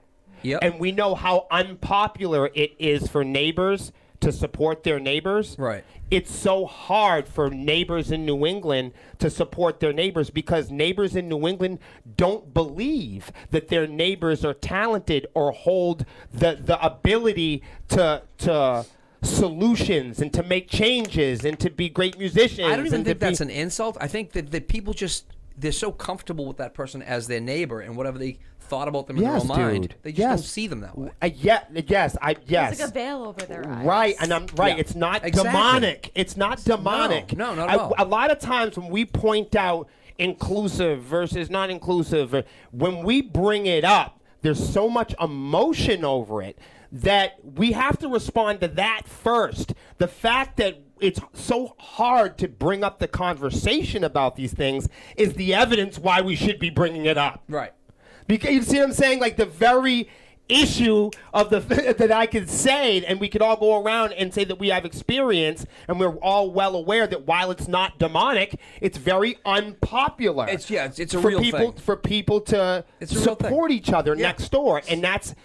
Yep. And we know how unpopular it is for neighbors to support their neighbors. Right. It's so hard for neighbors in New England to support their neighbors because neighbors in New England don't believe that their neighbors are talented or hold the ability to solutions and to make changes and to be great musicians. I don't even think that's an insult. I think that people just, they're so comfortable with that person as their neighbor, and whatever they thought about them in their own mind. Dude. They just don't see them that way. Yes. There's like a veil over their eyes. Right, and I'm right. Yeah. It's not Exactly. demonic. It's not demonic. No, not at all. A lot of times when we point out inclusive versus not inclusive, when we bring it up, there's so much emotion over it that we have to respond to that first. The fact that it's so hard to bring up the conversation about these things is the evidence why we should be bringing it up. Right. Because you see what I'm saying? Like the very issue of the that I could say, and we could all go around and say that we have experience, and we're all well aware that while it's not demonic, it's very unpopular. It's a for real people, thing. for people to It's a real thing. support each other Yeah. next door, and that's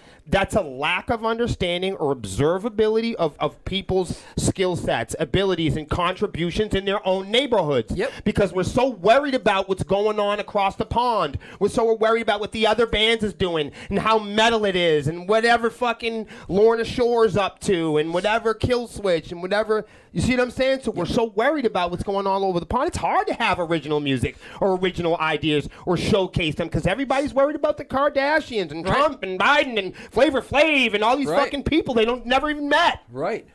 a lack of understanding or observability of people's skill sets, abilities, and contributions in their own neighborhoods. Yep. Because we're so worried about what's going on across the pond. We're so worried about what the other bands is doing and how metal it is and whatever fucking Lorna Shore's up to and whatever Kill Switch and whatever. You see what I'm saying? So we're so worried about what's going on all over the pond. It's hard to have original music or original ideas or showcase them because everybody's worried about the Kardashians and Right. Trump and Biden and Flavor Flav and all these Right. fucking people they never even met. Right.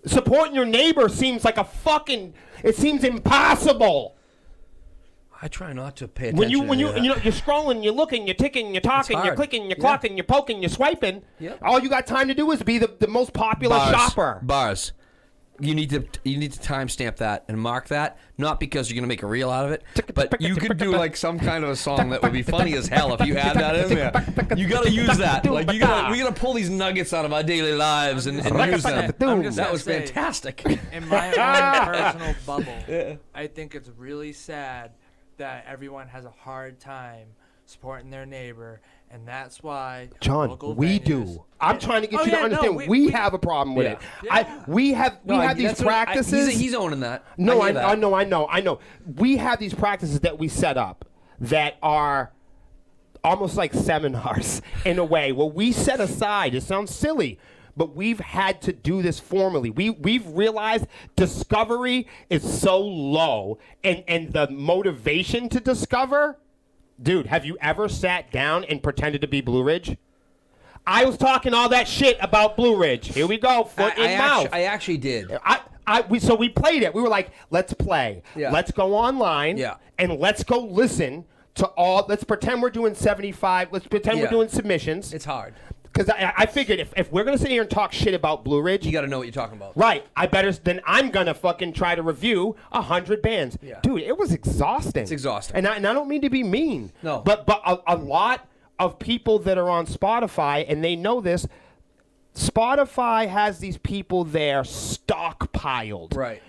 Supporting your neighbor seems like it seems impossible. I try not to pay attention. When you to any of that. you're scrolling, you're looking, you're ticking, you're talking, you're hard. clicking, you're Yeah. clocking, you're poking, you're swiping. Yep. All you got time to do is be the most popular shopper. Bars. You need to timestamp that and mark that, not because you're gonna make a reel out of it, but you could do like some kind of a song that would be funny as hell if you had that in there. You gotta use that. Like we gotta pull these nuggets out of our daily lives and use them. I'm just That gonna was say, fantastic. In my own personal bubble, I think it's really sad that everyone has a hard time supporting their neighbor, and that's why John, local we venues- do. I'm trying to get Oh, you yeah, to no, understand. we- we have a problem with it. Yeah. We have these That's what practices. he's owning that. No, hear that. I know. We have these practices that we set up that are almost like seminars in a way where we set aside. It sounds silly, but we've had to do this formally. We've realized discovery is so low, and the motivation to discover. Dude, have you ever sat down and pretended to be Blue Ridge? I was talking all that shit about Blue Ridge. Here we go, foot in mouth. I actually did. So we played it. We were like, let's play. Yeah. Let's go online. Yeah. And let's go listen to all. Let's pretend we're doing 75. Let's pretend we're Yeah. doing submissions. It's hard. Because I figured if we're gonna sit here and talk shit about Blue Ridge, You got to know what you're talking about. right? Then I'm gonna fucking try to review 100 bands. Yeah. Dude, it was exhausting. It's exhausting. And I don't mean to be mean. No. But a lot of people that are on Spotify, and they know this, Spotify has these people there stockpiled. Right.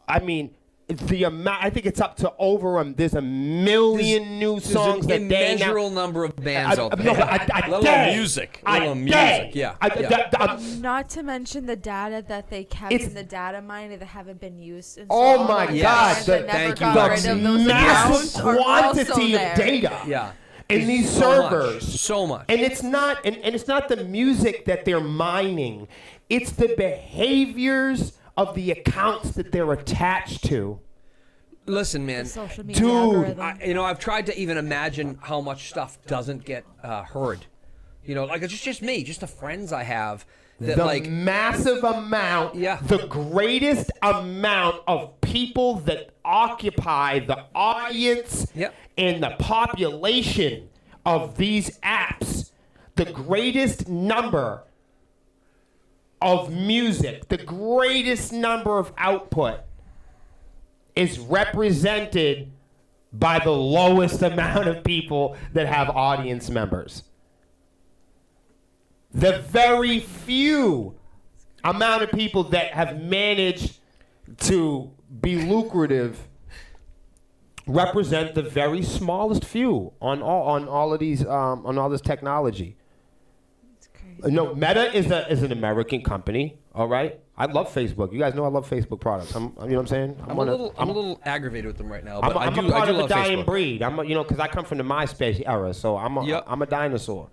I mean, the amount. I think it's up to over. There's a million new songs There's a an day now. immeasurable number of bands out there. No, Let alone day. music. A Let alone day. music. Yeah. Not to mention the data that they kept It's- in the data mine that haven't been used. In Oh so my long. God, And the- that never thank you. got rid the of those massive accounts are also quantity of there. data. Yeah. in these So much. servers. So much. And it's not and it's not the music that they're mining. It's the behaviors of the accounts that they're attached to. Listen, man. The social media Dude, algorithm. I've tried to even imagine how much stuff doesn't get heard. Like it's just me, just the friends I have that The like massive amount, Yeah. the greatest amount of people that occupy the audience Yep. and the population of these apps, the greatest number of music, the greatest number of output is represented by the lowest amount of people that have audience members. The very few amount of people that have managed to be lucrative represent the very smallest few on all of these on all this technology. It's crazy. No, Meta is an American company. All right, I love Facebook. You guys know I love Facebook products. You know what I'm saying? I'm a little aggravated with them right now, but I'm I do a part of love a dying Facebook. breed. Because I come from the MySpace era, so I'm Yep. a dinosaur.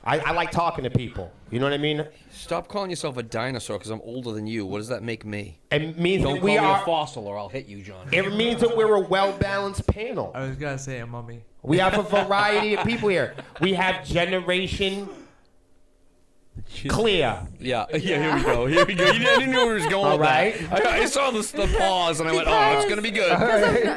I like talking to people. You know what I mean? Stop calling yourself a dinosaur because I'm older than you. What does that make me? It means Don't that call we me are. a fossil or I'll hit you, John. It means that we're a well-balanced panel. I was gonna say a mummy. We have a variety of people here. We have Generation Clear. Yeah, here we go. Here we go. You didn't know where it was going All with right. that. I saw the pause and I went, oh, it's going to be good.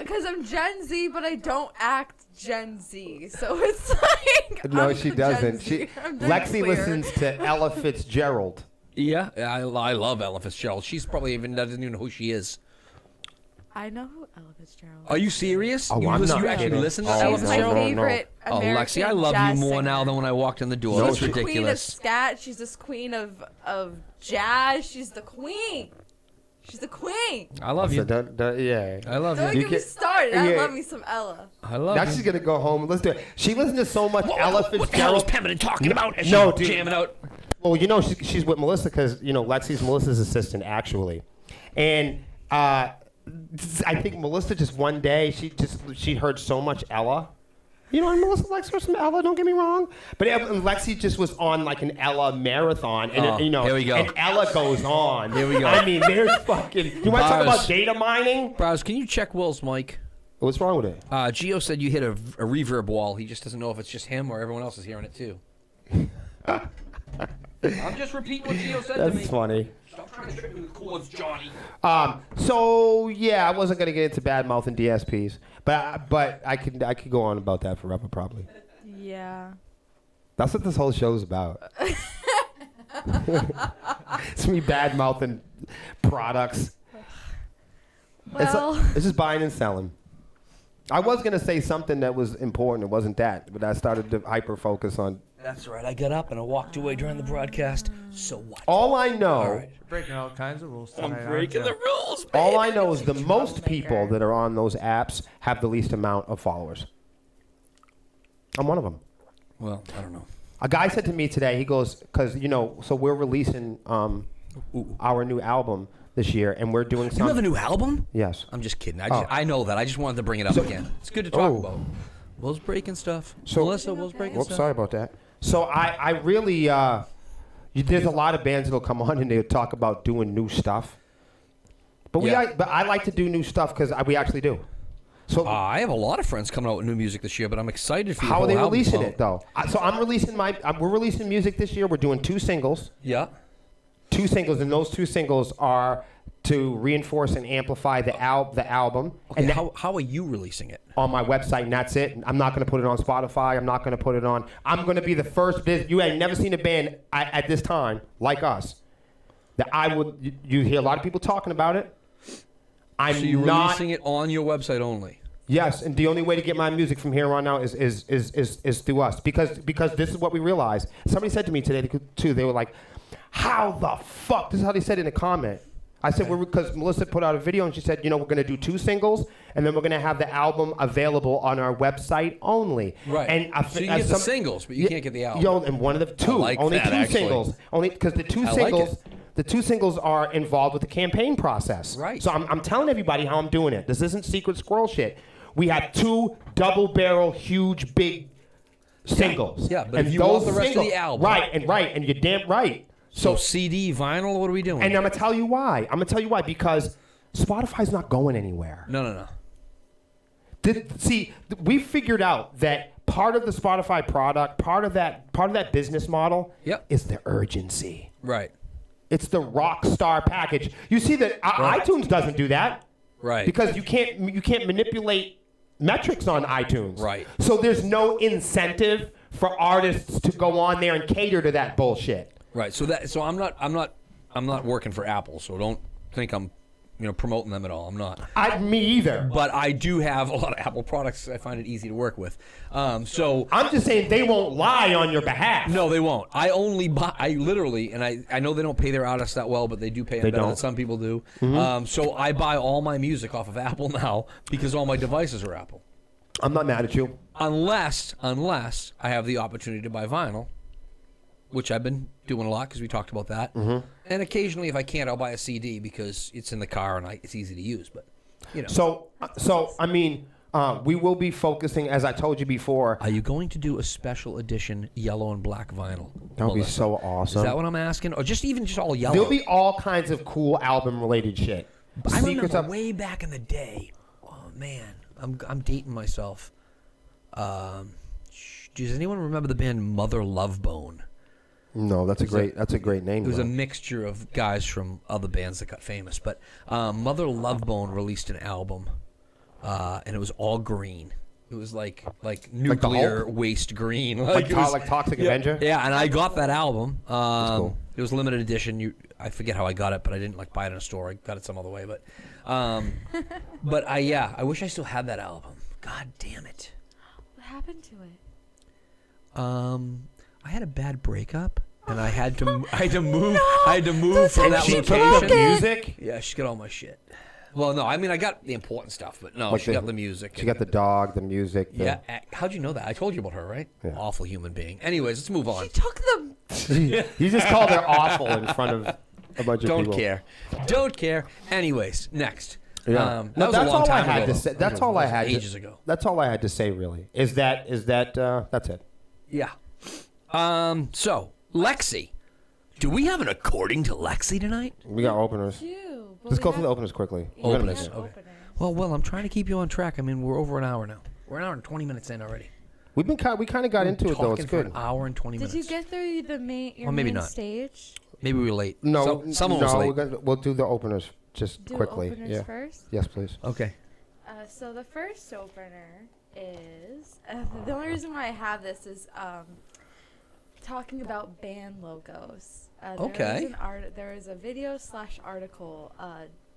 Because I'm Gen Z, but I don't act Gen Z. So it's like. No, I'm she Gen doesn't. Z. I'm very Lexi clear. listens to Ella Fitzgerald. Yeah, I love Ella Fitzgerald. She's probably doesn't even know who she is. I know who Ella Fitzgerald is. Are you serious? Oh, you I'm not actually kidding. listen to Oh, Ella She's no, my no, no. favorite Oh, American Lexi, I love you jazz more now singer. than when I walked in the door. No, That's She's the queen of ridiculous. scat. She's this queen of jazz. She's the queen. She's the queen. I love you. Yeah. I love Don't you. get me started. I yeah. love me some Ella. I love Now you. she's gonna go home and listen to it. She listens to so much Ella What the hell is Fitzgerald. Pemberton talking about? as No, she's dude. jamming out. Well, you know she's with Melissa because Lexi's Melissa's assistant actually, and I think Melissa just one day she heard so much Ella. You know, and Melissa likes her some Ella. Don't get me wrong, but Lexi just was on like an Ella marathon, and Oh, here we go. and Ella goes on. Here we go. I mean, there's fucking. You want to talk Bars. about data mining? Browse, can you check Will's mic? What's wrong with it? Gio said you hit a reverb wall. He just doesn't know if it's just him or everyone else is hearing it too. I'm just repeating what Gio said to me. That's funny. Stop trying to trick me with chords, Johnny. So yeah, I wasn't gonna get into bad mouth and DSPs, but I could go on about that forever probably. Yeah. That's what this whole show's about. It's me bad mouthing products. Well, It's just buying and selling. I was gonna say something that was important. It wasn't that, but I started to hyper focus on. That's right. I got up and I walked away during the broadcast. So what? All I know. All right. You're breaking all kinds of rules I'm tonight. breaking the aren't you? rules, man. All I know is the She's a most people troublemaker. that are on those apps have the least amount of followers. I'm one of them. Well, I don't know. A guy said to me today, he goes, because, so we're releasing our new album this year, and we're doing You have a something. new album? Yes. I'm just kidding. Oh. I know that. I just wanted to bring it up again. It's good to talk Oh. about. Will's breaking stuff. So- Melissa, Will's breaking Whoops, stuff. sorry about that. So I really, there's a lot of bands that'll come on and they'll talk about doing new stuff. But Yeah. but I like to do new stuff because we actually do. So I have a lot of friends coming out with new music this year, but I'm excited for you. how are they releasing it though? So I'm releasing we're releasing music this year. We're doing 2 singles. Yeah. 2 singles, and those 2 singles are to reinforce and amplify the album. Okay, And how are you releasing it? on my website, and that's it. I'm not going to put it on Spotify. I'm not going to put it on. I'm going to be the first. You ain't never seen a band at this time like us. That I would. You hear a lot of people talking about it. I'm So you're not. releasing it on your website only? Yes, and the only way to get my music from here on out is through us because this is what we realized. Somebody said to me today too. They were like, "How the fuck?" This is how they said it in a comment. I said, because Melissa put out a video and she said, we're going to do 2 singles and then we're going to have the album available on our website only. Right. And So you get the singles, but you can't get the album. And one of the 2, like only that, 2 actually. singles, only because the 2 I like singles, it. the 2 singles are involved with the campaign process. Right. So I'm telling everybody how I'm doing it. This isn't secret squirrel shit. We have 2 double barrel, huge, big singles. Yeah, but if you want the rest of the album. right, and you're damn right. So CD, vinyl, what are we doing? And I'm gonna tell you why. Because Spotify's not going anywhere. No. We figured out that part of the Spotify product, part of that business model, Yep. is the urgency. Right. It's the rock star package. You see that Right. iTunes doesn't do that, Right. because you can't manipulate metrics on iTunes. Right. So there's no incentive for artists to go on there and cater to that bullshit. Right. So I'm not working for Apple, so don't think I'm promoting them at all. I'm not. Me either. But I do have a lot of Apple products. I find it easy to work with. So I'm just saying they won't lie on your behalf. no, they won't. I only buy. I literally, and I know they don't pay their artists that well, but they do pay them They better than don't. some people do. So I buy all my music off of Apple now because all my devices are Apple. I'm not mad at you. Unless I have the opportunity to buy vinyl, which I've been doing a lot because we talked about that. And occasionally, if I can't, I'll buy a CD because it's in the car and it's easy to use. But So I mean, We will be focusing, as I told you before. Are you going to do a special edition yellow and black vinyl? That would be so awesome. Is that what I'm asking? Or just all yellow? There'll be all kinds of cool album-related shit. I remember way back in the day. Oh man, I'm dating myself. Does anyone remember the band Mother Love Bone? No, that's a great name. It was a mixture of guys from other bands that got famous, but Mother Love Bone released an album, and it was all green. It was like nuclear waste green, like Toxic Avenger. Yeah, and I got that album. That's cool. It was limited edition. I forget how I got it, but I didn't buy it in a store. I got it some other way. But I wish I still had that album. God damn it. What happened to it? I had a bad breakup, and I had to move. No, I had to move from that She location. took the music. Yeah, she got all my shit. Well, no, I mean I got the important stuff, but no, she got the music. She got the dog, the music. Yeah, how'd you know that? I told you about her, right? Yeah. Awful human being. Anyways, let's move on. She took them. You just called her awful in front of a bunch of people. Don't care. Anyways, next. Yeah. That was a long time ago. That's all I had. Ages ago. That's all I had to say. Really, is that that's it. Yeah. So Lexi, do we have an according to Lexi tonight? We got openers. Let's go through the openers quickly. Openers. Okay. Well, I'm trying to keep you on track. I mean, we're over an hour now. We're an hour and 20 minutes in already. We kind of got into it though. It's good. An hour and 20 minutes. Did you get through the main stage? Maybe we were late. No, someone was late. We'll do the openers just Do quickly. openers first? Yes, please. Okay. So the first opener is the only reason why I have this is talking about band logos. Okay. There is a video / article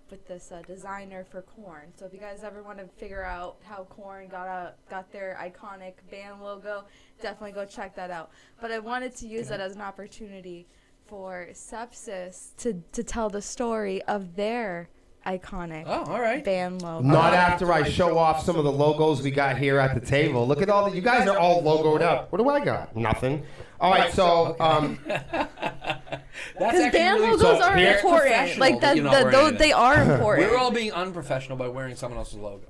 with this designer for Korn. So if you guys ever want to figure out how Korn got their iconic band logo, definitely go check that out. But I wanted to use that as an opportunity for Sepsiss to tell the story of their iconic band logo. Not after I show off some of the logos we got here at the table. Look at all you guys are all logoed up. What do I got? Nothing. All right, so because band logos are important. Like they are important. We're all being unprofessional by wearing someone else's logo.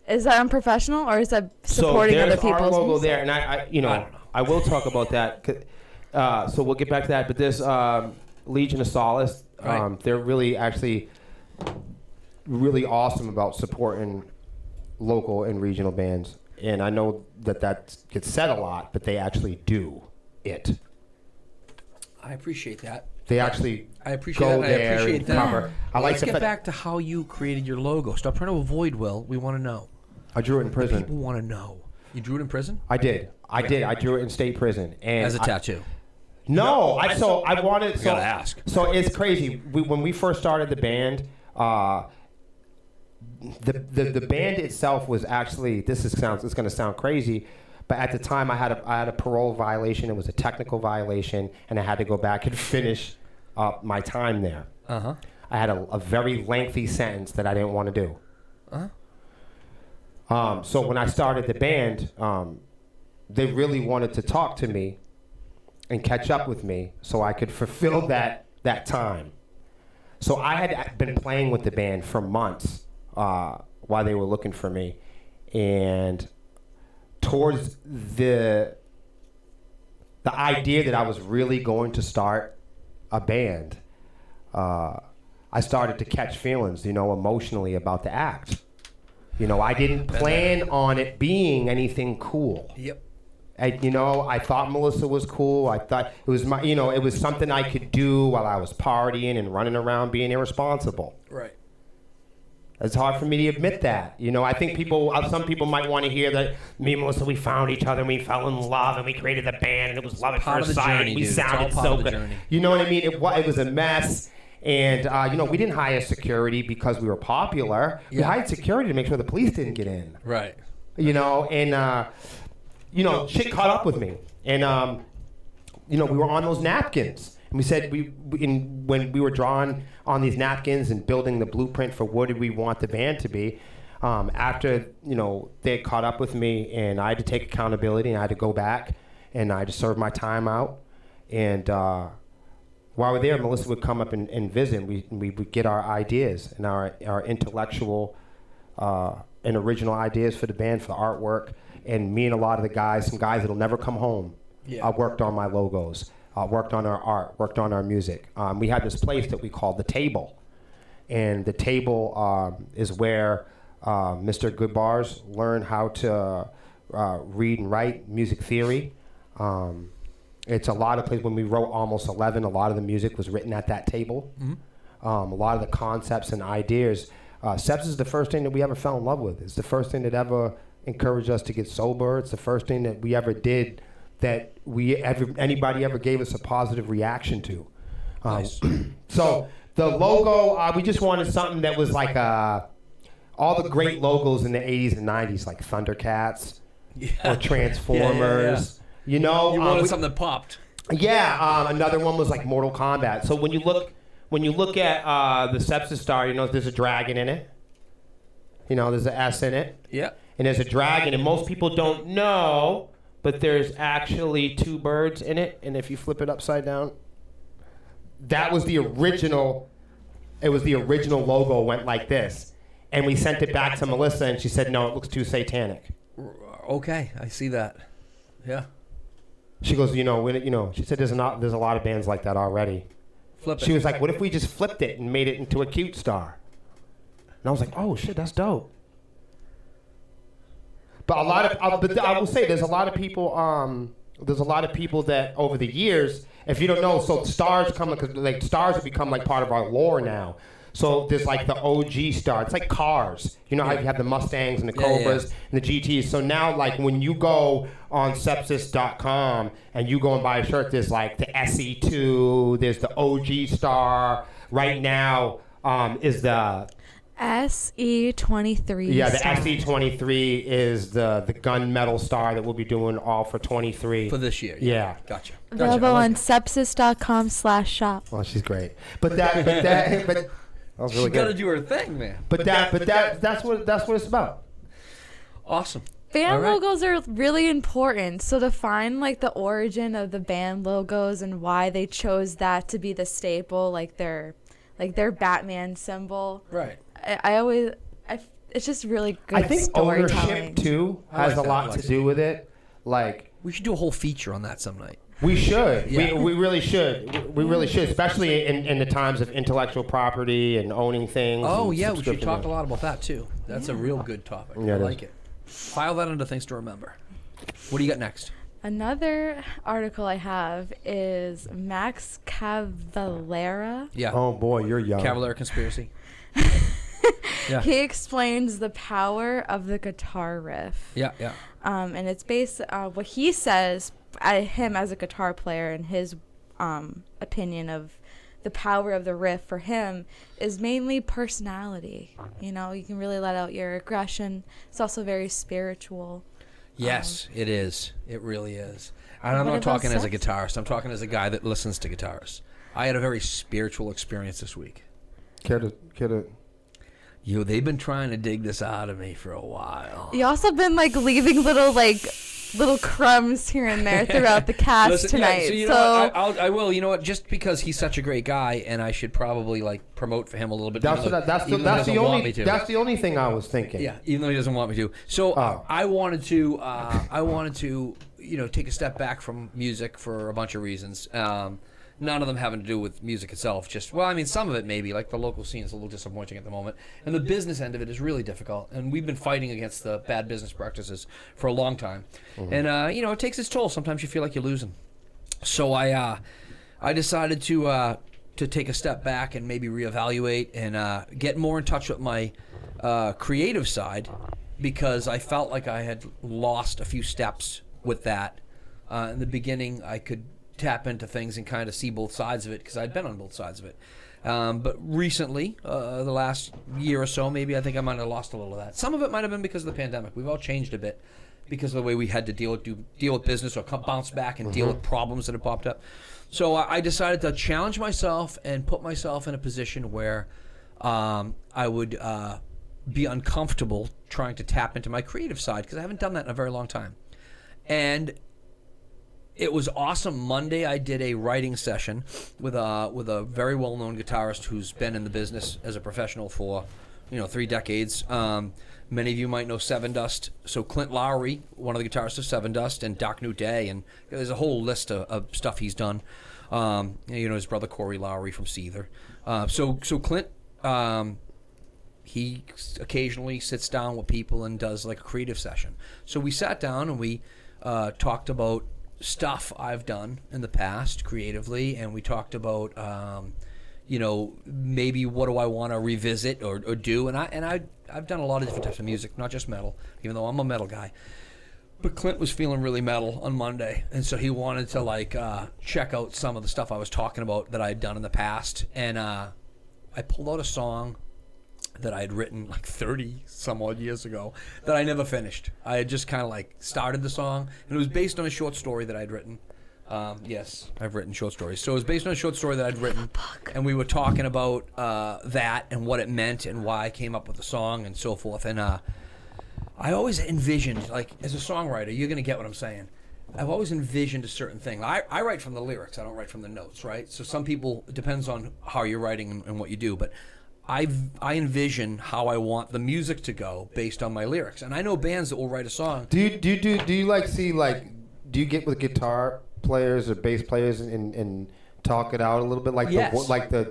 Is that unprofessional or is that supporting other people's? So there's our logo there, and I don't know. I will talk about that. So we'll get back to that. But this Legion of Solace, they're really really awesome about supporting local and regional bands. And I know that gets said a lot, but they actually do it. I appreciate that. They actually go there and cover. Let's get back to how you created your logo. Stop trying to avoid, Will. We want to know. I drew it in prison. People want to know. You drew it in prison? I did. I drew it in state prison. And as a tattoo? No. I wanted... I gotta ask. So it's crazy. When we first started the band... The band itself was actually it's going to sound crazy, but at the time I had a parole violation. It was a technical violation, and I had to go back and finish my time there. I had a very lengthy sentence that I didn't want to do. So when I started the band, they really wanted to talk to me and catch up with me so I could fulfill that time. So I had been playing with the band for months while they were looking for me. And towards the idea that I was really going to start a band, I started to catch feelings, emotionally about the act. I didn't plan on it being anything cool. Yep. I thought Melissa was cool. I thought it was it was something I could do while I was partying and running around being irresponsible. Right. It's hard for me to admit that. I think some people might want to hear that me and Melissa, we found each other and we fell in love and we created the band and it was love at first sight. We sounded so good. You know what I mean? It was a mess. And, we didn't hire security because we were popular. Yeah. We hired security to make sure the police didn't get in. Right. Shit caught up with me. And, we were on those napkins. And we said when we were drawing on these napkins and building the blueprint for what did we want the band to be, after, they had caught up with me and I had to take accountability and I had to go back and I had to serve my time out. And while we're there, Melissa would come up and visit. We would get our ideas and our intellectual and original ideas for the band, for the artwork. And me and a lot of the guys, some guys that'll never come home, worked on my logos, worked on our art, worked on our music. We had this place that we called The Table. And The Table is where Mr. Goodbars learned how to read and write music theory. It's a lot of places. When we wrote Almost 11, a lot of the music was written at that table. A lot of the concepts and ideas. Sepsiss is the first thing that we ever fell in love with. It's the first thing that ever encouraged us to get sober. It's the first thing that we ever did that anybody ever gave us a positive reaction to. Nice. So the logo, we just wanted something that was like all the great logos in the 80s and 90s, like Thundercats or Transformers. You know, you wanted something that popped. Yeah, another one was like Mortal Kombat. So when you look at the Sepsiss star, you know there's a dragon in it. You know, there's an S in it. Yeah. And there's a dragon, and most people don't know, but there's actually 2 birds in it. And if you flip it upside down, that was the original. It was the original logo. Went like this, and we sent it back to Melissa, and she said, "No, it looks too satanic." Okay, I see that. Yeah. She goes, she said there's a lot of bands like that already. Flip it. She was like, what if we just flipped it and made it into a cute star? And I was like, oh shit, that's dope. But but I will say there's a lot of people that over the years, if you don't know, so stars stars have become like part of our lore now. So there's like the OG star. It's like cars. You know how you have the Mustangs and the Cobras and the GTs. So now, like when you go on Sepsiss.com and you go and buy a shirt, there's like the SE2. There's the OG star. Right now is the SE23. Yeah, the star. SE23 is the gunmetal star that we'll be doing all for 23 for this year. Yeah. Gotcha. Available on Sepsiss.com/shop. Well, she's great. But that was really She good. got to do her thing, man. But that's what it's about. Awesome. Band logos are really important. So to find like the origin of the band logos and why they chose that to be the staple, like their Batman symbol. Right. It's just really good I think storytelling. ownership too has a lot to do with it. Like we should do a whole feature on that some night. We should. Yeah. We really should. We really should, especially in the times of intellectual property and owning things. Oh, and yeah, we should subscription. talk a lot about that, too. That's a real good topic. Yeah, I like it. File that under things to remember. What do you got next? Another article I have is Max Cavalera. Yeah. Oh, boy, you're young. Cavalier Conspiracy. Yeah. He explains the power of the guitar riff. Yeah, yeah. And it's based on what he says, him as a guitar player, and his opinion of the power of the riff for him is mainly personality. You know, you can really let out your aggression. It's also very spiritual. Yes, it is. It really is. And I'm What not about talking as a sex? guitarist. I'm talking as a guy that listens to guitarists. I had a very spiritual experience this week. Care to They've been trying to dig this out of me for a while. You also been like leaving little crumbs here and there throughout the cast Listen, tonight. Yeah, so you know what, I will. You know what? Just because he's such a great guy, and I should probably like promote for him a little bit. That's the only thing I was thinking. Yeah, even though he doesn't want me to. So I wanted to take a step back from music for a bunch of reasons. None of them having to do with music itself. Some of it maybe, like the local scene is a little disappointing at the moment. And the business end of it is really difficult. And we've been fighting against the bad business practices for a long time. Mm-hmm. And, it takes its toll. Sometimes you feel like you're losing. So I decided to take a step back and maybe reevaluate and get more in touch with my creative side, because I felt like I had lost a few steps with that. In the beginning, I could tap into things and kind of see both sides of it because I'd been on both sides of it. But recently, the last year or so, maybe I think I might have lost a little of that. Some of it might have been because of the pandemic. We've all changed a bit because of the way we had to deal with business or bounce back and deal with problems that have popped up. So I decided to challenge myself and put myself in a position where I would be uncomfortable trying to tap into my creative side because I haven't done that in a very long time. And it was awesome. Monday, I did a writing session with a very well-known guitarist who's been in the business as a professional for 3 decades. Many of you might know Seven Dust. So Clint Lowry, one of the guitarists of Seven Dust, and Dark New Day, and there's a whole list of stuff he's done. His brother Corey Lowry from Seether. So Clint, he occasionally sits down with people and does like a creative session. So we sat down and we talked about stuff I've done in the past creatively, and we talked about maybe what do I want to revisit or do, and I've done a lot of different types of music, not just metal, even though I'm a metal guy. But Clint was feeling really metal on Monday, and so he wanted to check out some of the stuff I was talking about that I had done in the past, and I pulled out a song that I had written like 30 some odd years ago that I never finished. I had just kind of started the song, and it was based on a short story that I'd written. Yes, I've written short stories. So it was based on a short story that I'd written, and we were talking about that and what it meant and why I came up with the song and so forth. And I always envisioned, as a songwriter, you're going to get what I'm saying. I've always envisioned a certain thing. I write from the lyrics. I don't write from the notes, right? So some people, it depends on how you're writing and what you do, but I envision how I want the music to go based on my lyrics. And I know bands that will write a song. Do you get with guitar players or bass players and talk it out a little bit, Yes.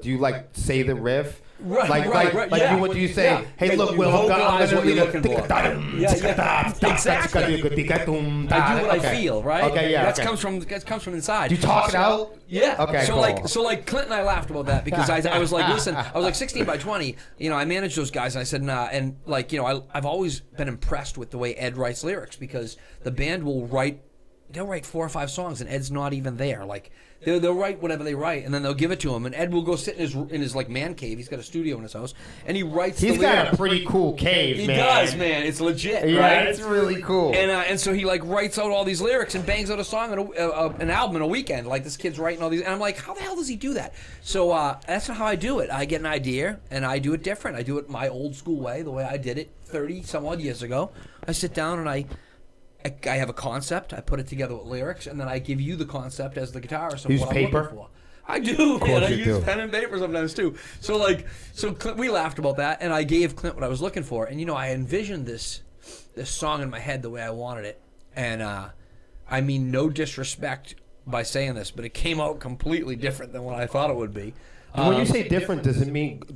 do you say the riff? Right. Yeah. What do you say? Yeah. Hey, look, Will, vocalize what you're looking for. Exactly. I do what I feel, right? Okay, yeah. That comes from inside. Do you talk it out? Yeah. Okay, So cool. Clint and I laughed about that because I was like, listen, I was like 16 by 20. I managed those guys, and I said, nah. And I've always been impressed with the way Ed writes lyrics, because the band will write. They'll write 4 or 5 songs, and Ed's not even there. They'll write whatever they write, and then they'll give it to him, and Ed will go sit in his man cave. He's got a studio in his house, and he writes. He's got a pretty cool cave, he man. He does, man. It's legit, yeah, right? It's really cool. And so he writes out all these lyrics and bangs out a song and an album in a weekend. This kid's writing all these, and I'm like, how the hell does he do that? So that's how I do it. I get an idea, and I do it different. I do it my old school way, the way I did it 30 some odd years ago. I sit down and I have a concept. I put it together with lyrics, and then I give you the concept as the guitarist of use what paper? I'm looking for. I do, man. I use do. pen and paper sometimes too. So Clint, we laughed about that, and I gave Clint what I was looking for. And I envisioned this song in my head the way I wanted it. And I mean no disrespect by saying this, but it came out completely different than what I thought it would be. When you say different, does it mean? But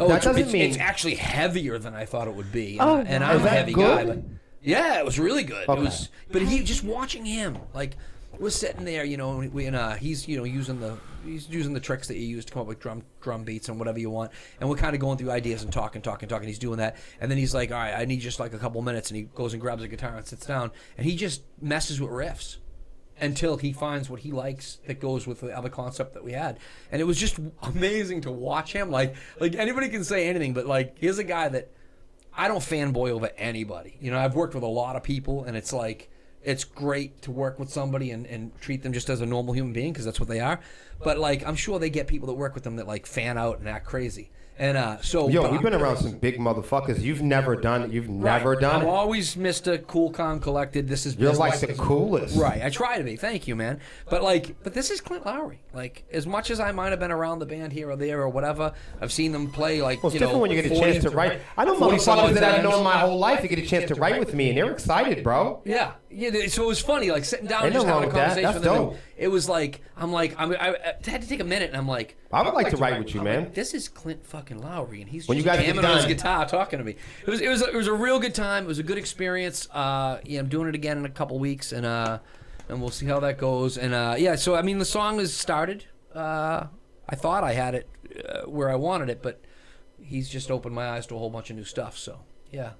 that doesn't mean it's actually heavier than I thought it would be. Oh, and wow. I'm Is a that heavy good? guy. But yeah, it was really good. Okay. It was, but he just watching him, we're sitting there, and he's using the tricks that you use to come up with drum beats and whatever you want, and we're kind of going through ideas and talking. He's doing that, and then he's like, all right, I need just a couple minutes, and he goes and grabs a guitar and sits down, and he just messes with riffs until he finds what he likes that goes with the other concept that we had. And it was just amazing to watch him. Like anybody can say anything, but here's a guy that I don't fanboy over anybody. I've worked with a lot of people, and it's great to work with somebody and treat them just as a normal human being, because that's what they are. But I'm sure they get people that work with them that fan out and act crazy. And we've been around some big motherfuckers. You've never done it. You've never done I'm it. always Mr. Cool, Calm, Collected. This is You're business. the coolest. Right. I try to be. Thank you, man. But this is Clint Lowry. As much as I might have been around the band here or there or whatever, I've seen them play Well, it's different when you get a chance to write. I know motherfuckers that I've known my whole life. They get a chance to write with me, and they're excited, bro. Yeah. So it was funny, sitting down and Ain't just nothing having a wrong with that. conversation with That's them. dope. It was I had to take a minute, and I'm like, I would like to write with you, man. this is Clint fucking Lowry, and he's When just you guys get jamming on his done. guitar talking to me. It was a real good time. It was a good experience. I'm doing it again in a couple weeks, and we'll see how that goes. And so I mean, the song is started. I thought I had it where I wanted it, but he's just opened my eyes to a whole bunch of new stuff. So yeah,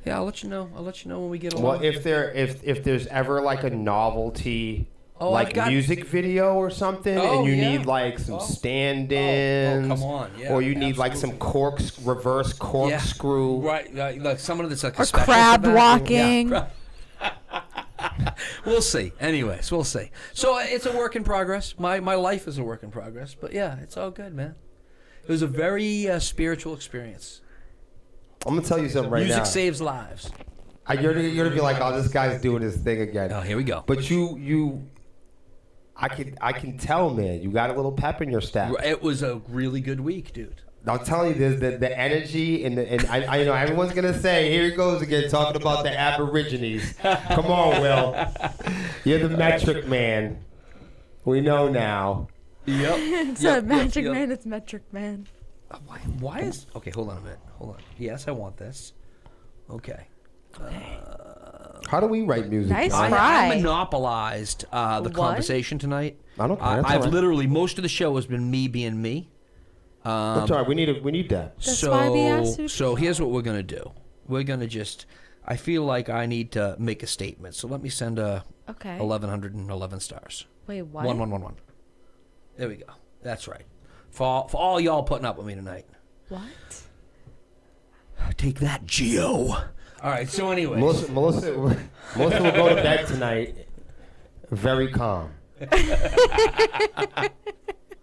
I'll let you know. I'll let you know when we get along. Well, if there's ever a novelty. I've got music video or something, and you need some stand-ins. Oh, come on, yeah, or you need some reverse corkscrew. Right, some of it's Or a special crab event. walking. Yeah. We'll see. Anyways, we'll see. So it's a work in progress. My life is a work in progress. But yeah, it's all good, man. It was a very spiritual experience. I'm gonna tell you something right now. Music saves lives. You're gonna be like, oh, this guy's doing his thing again. Oh, here we go. But I can tell, man. You got a little pep in your step. It was a really good week, dude. I'll tell you, the energy and I know everyone's gonna say, here he goes again talking about the Aborigines. Come on, Will. You're the metric man. We know now. Yep. It's not Magic Man, it's Metric Man. Why is... Okay, hold on a minute. Hold on. Yes, I want this. Okay. How do we write music? Nice John? fry. I monopolized the conversation tonight. I don't care. That's I've all right. literally... Most of the show has been me being me. That's all right. We need that. That's why we asked you to So here's what we're going to do. We're going to just... I feel like I need to make a statement. So let me send a 1,111 stars. Wait, what? 1111. There we go. That's right. For all y'all putting up with me tonight. What? Take that, Geo. All right, so anyway. Melissa will go to bed tonight very calm.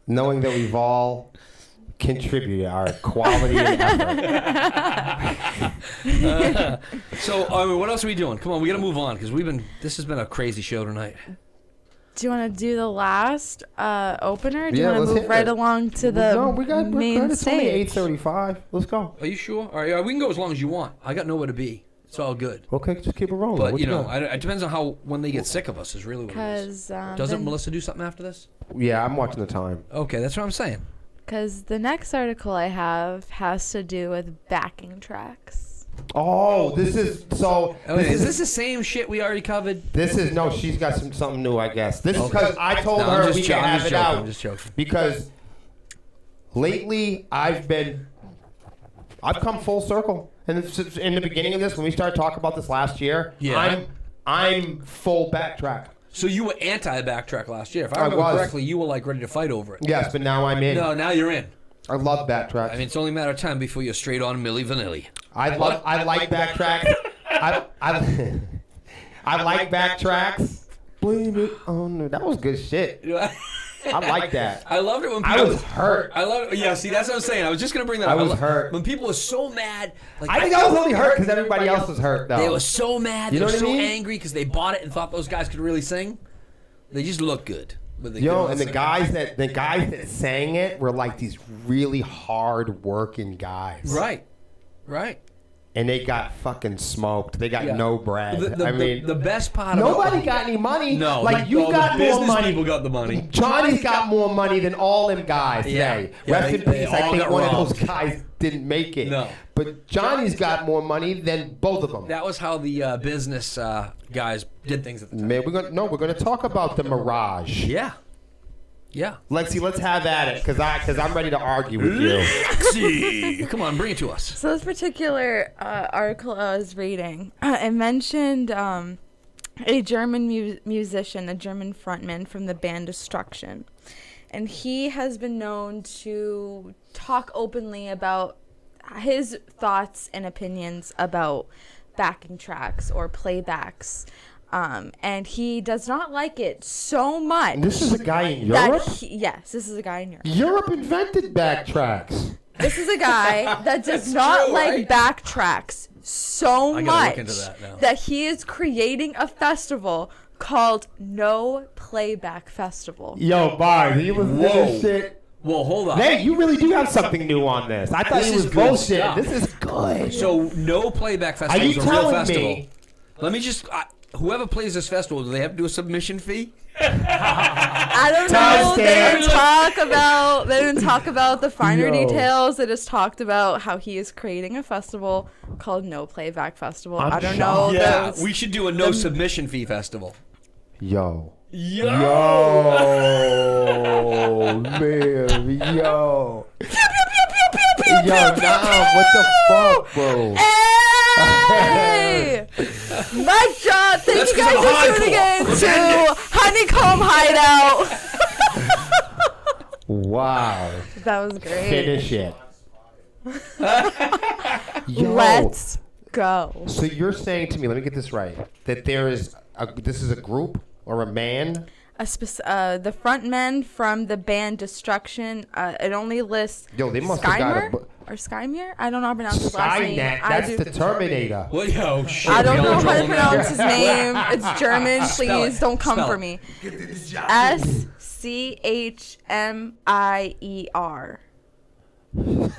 Knowing that we've all contributed our quality and effort. So, I mean, what else are we doing? Come on, we got to move on because this has been a crazy show tonight. Do you want to do the last opener? Do Yeah, you want let's to move hit right it. along to the we're main good. It's only stage? 8:35. Let's go. Are you sure? All right, we can go as long as you want. I got nowhere to be. It's all good. Okay, just keep it rolling. But, What you know, got? it depends on when they get sick of us is really what it is. Because Doesn't Melissa do something after this? Yeah, I'm watching the time. Okay, that's what I'm saying. Because the next article I have has to do with backing tracks. Oh, this is so. Okay, is this the same shit we already covered? This is no. She's got something new, I guess. This is Okay. because I told No, I'm her just we can I'm have just it joking. out. I'm just joking. Because lately I've come full circle. And in the beginning of this, when we started talking about this last year, Yeah. I'm full backtrack. So you were anti-backtrack last year. If I remember was. correctly, you were like ready to fight over it. Yes, but now I'm in. No, now you're in. I love backtrack. I mean, it's only a matter of time before you're straight on Milli Vanilli. I like backtracks. I like backtracks. Blame it on that was good shit. I like that. I loved it when people... I was hurt. I love it. Yeah, see, that's what I'm saying. I was just going to bring that up. I was hurt. When people were so mad. Like, I think I was only hurt because everybody else was hurt, though. They were so mad. You They know were what I so mean? angry because they bought it and thought those guys could really sing. They just look good. But they Yo, couldn't and the sing. guys that sang it were like these really hard working guys. Right. And they got fucking smoked. They got Yeah. no bread. The best part nobody about... got any money. No. Like, you got the more business money. people got the money. Johnny's got more money than all them guys Yeah. today. Yeah, Rest they- in they peace. I all think got one of robbed. those guys didn't make it. No. But Johnny's got more money than both of them. That was how the business guys did things at the time. Man, we're gonna talk about the Mirage. Yeah. Lexi, let's have at it, cause I'm ready to argue with you. Lexi! Come on, bring it to us. So this particular article I was reading, it mentioned a German musician, a German frontman from the band Destruction. And he has been known to talk openly about his thoughts and opinions about backing tracks or playbacks. And he does not like it so much. And this is a guy in Europe? Yes, this is a guy in Europe. Europe invented backtracks. This is a guy that does That's not true, like right? backtracks so I gotta much look into that now. that he is creating a festival called No Playback Festival. Yo, Bard, you listen to this shit? Well, hold on. Hey, you really do have something new on this. I thought This he is was good bullshit. stuff. This is good. So, no playback festival Are you is a real telling festival. me? Let me just... whoever plays this festival, do they have to do a submission fee? I don't know. Timestamp. They didn't talk about the finer Yo. details. They just talked about how he is creating a festival called No Playback Festival. I'm I don't shocked. know. Yeah, those- we should do a no submission fee festival. Yo. Yo! Yo, man, yo. Yo, nah, what the fuck, bro? Hey! Mic drop! Thank That's you guys 'cause I'm for tuning hardcore. in to HoneyComb Hideout. Wow. That was great. Finish it. Yo. Let's go. So you're saying to me, let me get this right, that this is a group or a man? The frontman from the band Destruction. It only lists Yo, they must have got a Skymir or Skymir. I don't know how to pronounce his last name. Skynet. I That's do. the Terminator. Well, yo, shit. I don't we all know in how to trouble now. pronounce his name. It's German. Spell Please it. don't come Spell for it. me. SCHMIER.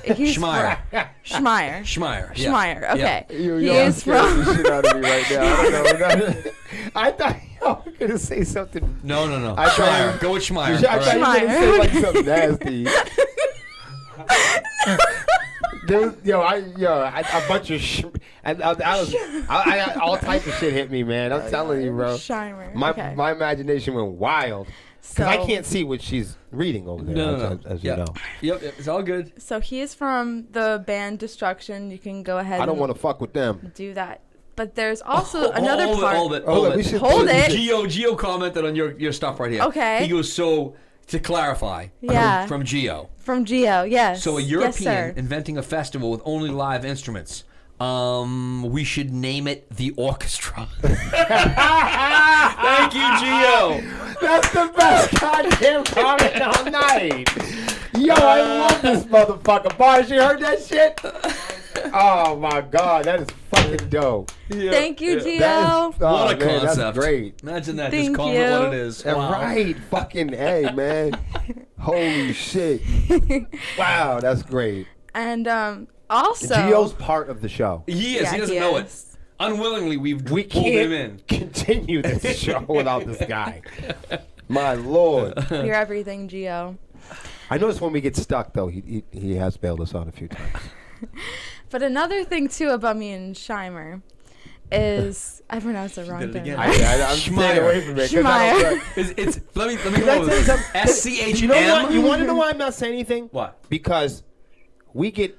He's Schmeier. Schmeier. Schmeier. Yeah. Schmeier. Okay. He is from. the shit out of me right now. I don't know. I thought y'all were gonna say something. No. I thought- Schmeier. Go with Schmeier. I thought you were gonna say Schmeier. like something nasty. A bunch of all types of shit hit me, man. I'm telling you, bro. Schmeier. Okay. My imagination went wild because I So- can't see what she's reading over there. No. As you know, Yep. It's all good. So he is from the band Destruction. You can go ahead. I don't and want to fuck with them. do that. But there's also another hold part. Hold it. we should Hold it. Geo commented on your stuff right here. Okay. He goes, so to clarify. Yeah. From Geo. From Geo, yes. So a Yes, European sir. inventing a festival with only live instruments. We should name it the orchestra. Thank you, Geo. That's the best goddamn comment all night. Yo, I love this motherfucker. Bars, you heard that shit? Oh my god, that is fucking dope. Thank you, Geo. That is, What a man, concept. That's great. Imagine that. Thank Just call it what you. it is. Yeah, Wow. right, fucking A, man. Holy shit. Wow, that's great. And also. Geo's part of the show. He is. Yeah, he doesn't he know is. it. Unwillingly, we've We pulled him in. can't continue this show without this guy. My lord. You're everything, Geo. I notice when we get stuck, though, he has bailed us out a few times. But another thing, too, about me and Schmeier is. I pronounced it wrong. did it didn't again. I? I'm staying away from it. 'cause I don't- Schmeier. It's let me Can I go tell you with something? SCHM. You know what? You want to know why I'm not saying anything? What? Because we get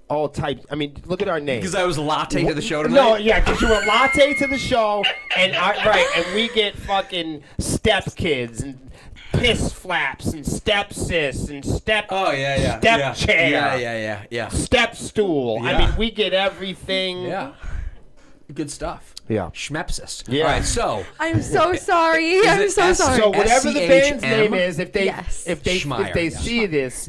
all types. I mean, look at our names. Because I was latte to the show tonight. No, yeah, because you were latte to the show, and and we get fucking step kids and piss flaps and stepsis and step. Oh yeah. Step chair. Yeah. Step stool. I Yeah. mean, we get everything. Yeah. Good stuff. Yeah. Schmepsis. Yeah. All right. So I'm so sorry. I'm it so S- sorry. So whatever the band's SCHM? name is, if they Yes. Schmeier, yeah. see this,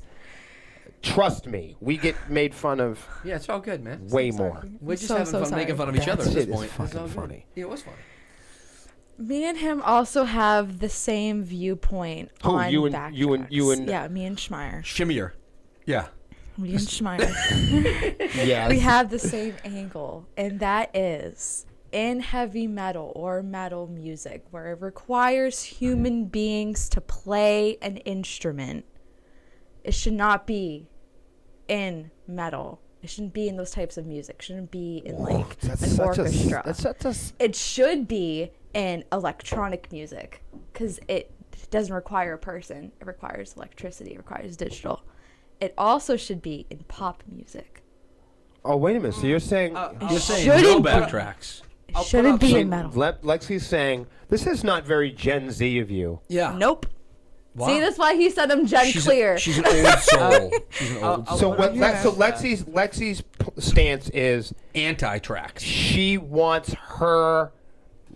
trust me, we get made fun of yeah, it's all good, man. way more. We're just So, having so fun sorry. making fun of each That other at this shit is point. It's fucking all good. funny. Yeah, it was funny. Me and him also have the same viewpoint Who, on you and- backtracks. you and- Yeah, me and Schmeier. Shimmier. Yeah. Me and Schmeier. Yeah. We have the same angle, and that is in heavy metal or metal music, where it requires human beings to play an instrument. It should not be in metal. It shouldn't be in those types of music. It shouldn't be in like an orchestra. That's such a. It should be in electronic music because it doesn't require a person. It requires electricity. It requires digital. It also should be in pop music. Oh wait a minute. So you're saying You're saying shouldn't no be- backtracks. It I'll put shouldn't up be some- in metal. Lexi's saying this is not very Gen Z of you. Yeah. Nope. Wow. See, that's why he said I'm Gen Clear. She's an old soul. She's an old I'll So put what? up So some- Lexi's stance is anti-tracks. she wants her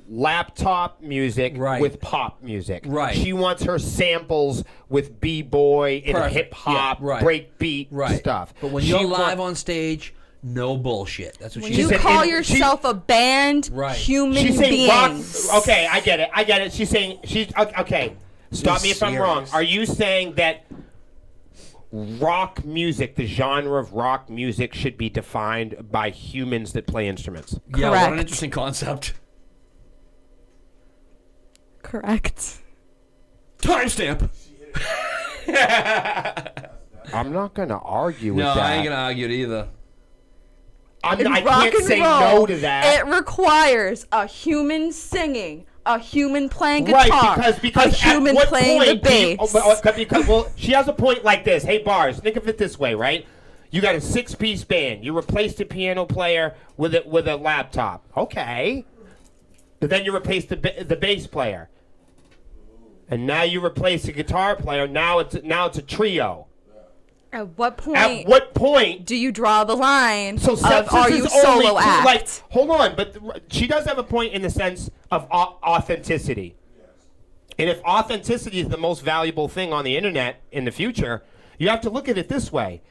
laptop music Right. with pop music. Right. She wants her samples with b-boy and Perfect. hip hop, Yeah, right. break beat Right. stuff. But when She you're wa- live on stage, no bullshit. That's what When she you said call in- yourself a band, Right. human she's saying rock. beings. Okay, I get it. She's saying okay. Stop me if I'm wrong. serious. Are you saying that rock music, the genre of rock music, should be defined by humans that play instruments? Yeah, what an Correct. interesting concept. Correct. Timestamp. I'm not gonna argue with No, that. I ain't gonna argue it either. I In can't rock and say roll, no to that. It requires a human singing, a human playing Right, guitar, because a human at what playing point the do you- bass. because she has a point like this. Hey, Bars, think of it this way, right? You got a 6-piece band. You replaced the piano player with a laptop. Okay. But then you replace the bass player. And now you replace the guitar player. Now it's a trio. At what point? At what point? do you draw the line So of Sepsiss are you is only solo act? like hold on, but she does have a point in the sense of authenticity. And if authenticity is the most valuable thing on the internet in the future, you have to look at it this way.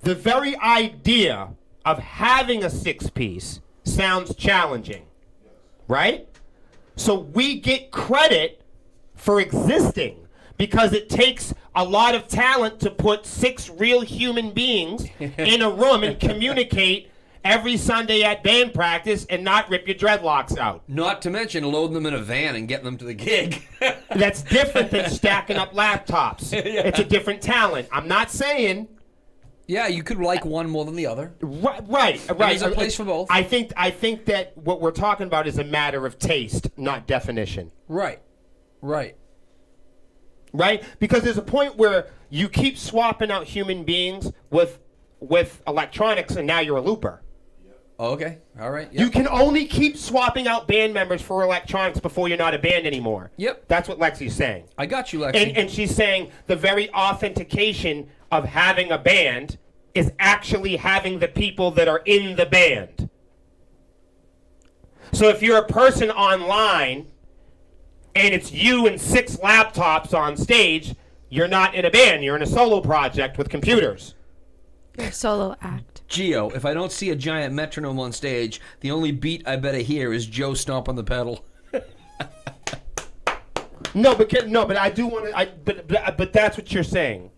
The very idea of having a 6-piece sounds challenging, right? So we get credit for existing. because it takes a lot of talent to put 6 real human beings in a room and communicate every Sunday at band practice and not rip your dreadlocks out. Not to mention loading them in a van and getting them to the gig. That's different than stacking up laptops. Yeah. It's a different talent. I'm not saying... Yeah, you could like one more than the other. Right. There's a place for both. I think that what we're talking about is a matter of taste, not definition. Right. Because there's a point where you keep swapping out human beings with electronics, and now you're a looper. Oh, okay. All right. Yep. You can only keep swapping out band members for electronics before you're not a band anymore. Yep. That's what Lexi's saying. I got you, Lexi. And she's saying the very authentication of having a band is actually having the people that are in the band. So if you're a person online and it's you and 6 laptops on stage, you're not in a band. You're in a solo project with computers. Your solo act. Geo, if I don't see a giant metronome on stage, the only beat I better hear is Joe stomp on the pedal. But I do want to. But that's what you're saying.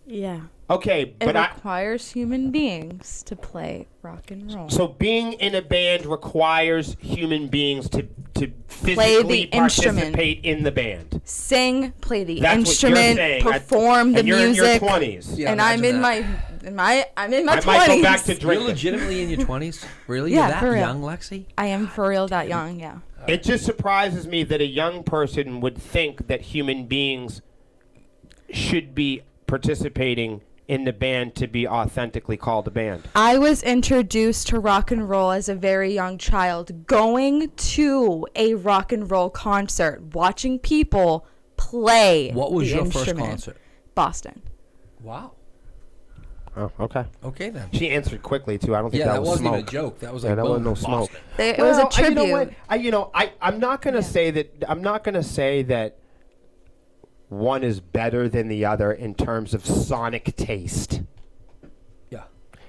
Yeah. Okay, It but requires human beings to play rock and roll. So being in a band requires human beings to physically Play the instrument. participate in the band. Sing, play the That's instrument, what you're saying. perform the and you're music. in your 20s. Yeah, And I'm in imagine my I'm in my I 20s. might go back to You're drinking. legitimately in your 20s? Really? Yeah, You're that for real. young, Lexi? I am for real that young, yeah. It just surprises me that a young person would think that human beings should be participating in the band to be authentically called a band. I was introduced to rock and roll as a very young child, going to a rock and roll concert, watching people play. What was the your first instrument. concert? Boston. Wow. Oh, okay. Okay, then. She answered quickly too. I don't think Yeah, that was wasn't smoke. even a joke. That was Yeah, like, that boom, wasn't no smoke. Boston. It was a tribute. You know what? I'm not gonna say that. I'm not gonna say that one is better than the other in terms of sonic taste. Yeah.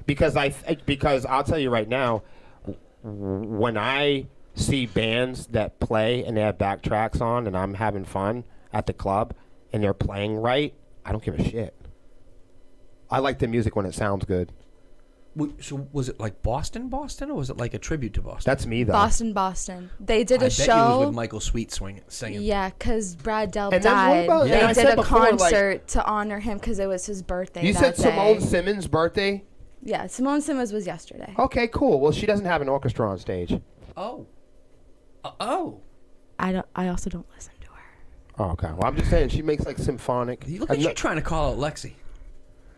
Because I'll tell you right now, when I see bands that play and they have backtracks on and I'm having fun at the club and they're playing right, I don't give a shit. I like the music when it sounds good. So was it like Boston, or was it like a tribute to Boston? That's me though. Boston. They did I a bet you it show. was with Michael Sweet singing. Yeah, because Brad Delp And then what died. about- They and I did said a before, like- concert to honor him because it was his birthday. You that said Simone day. Simmons' birthday? Yeah, Simone Simmons was yesterday. Okay, cool. Well, she doesn't have an orchestra on stage. Oh. I also don't listen to her. Oh, okay. Well, I'm just saying she makes like symphonic. Look at you trying to call out Lexi.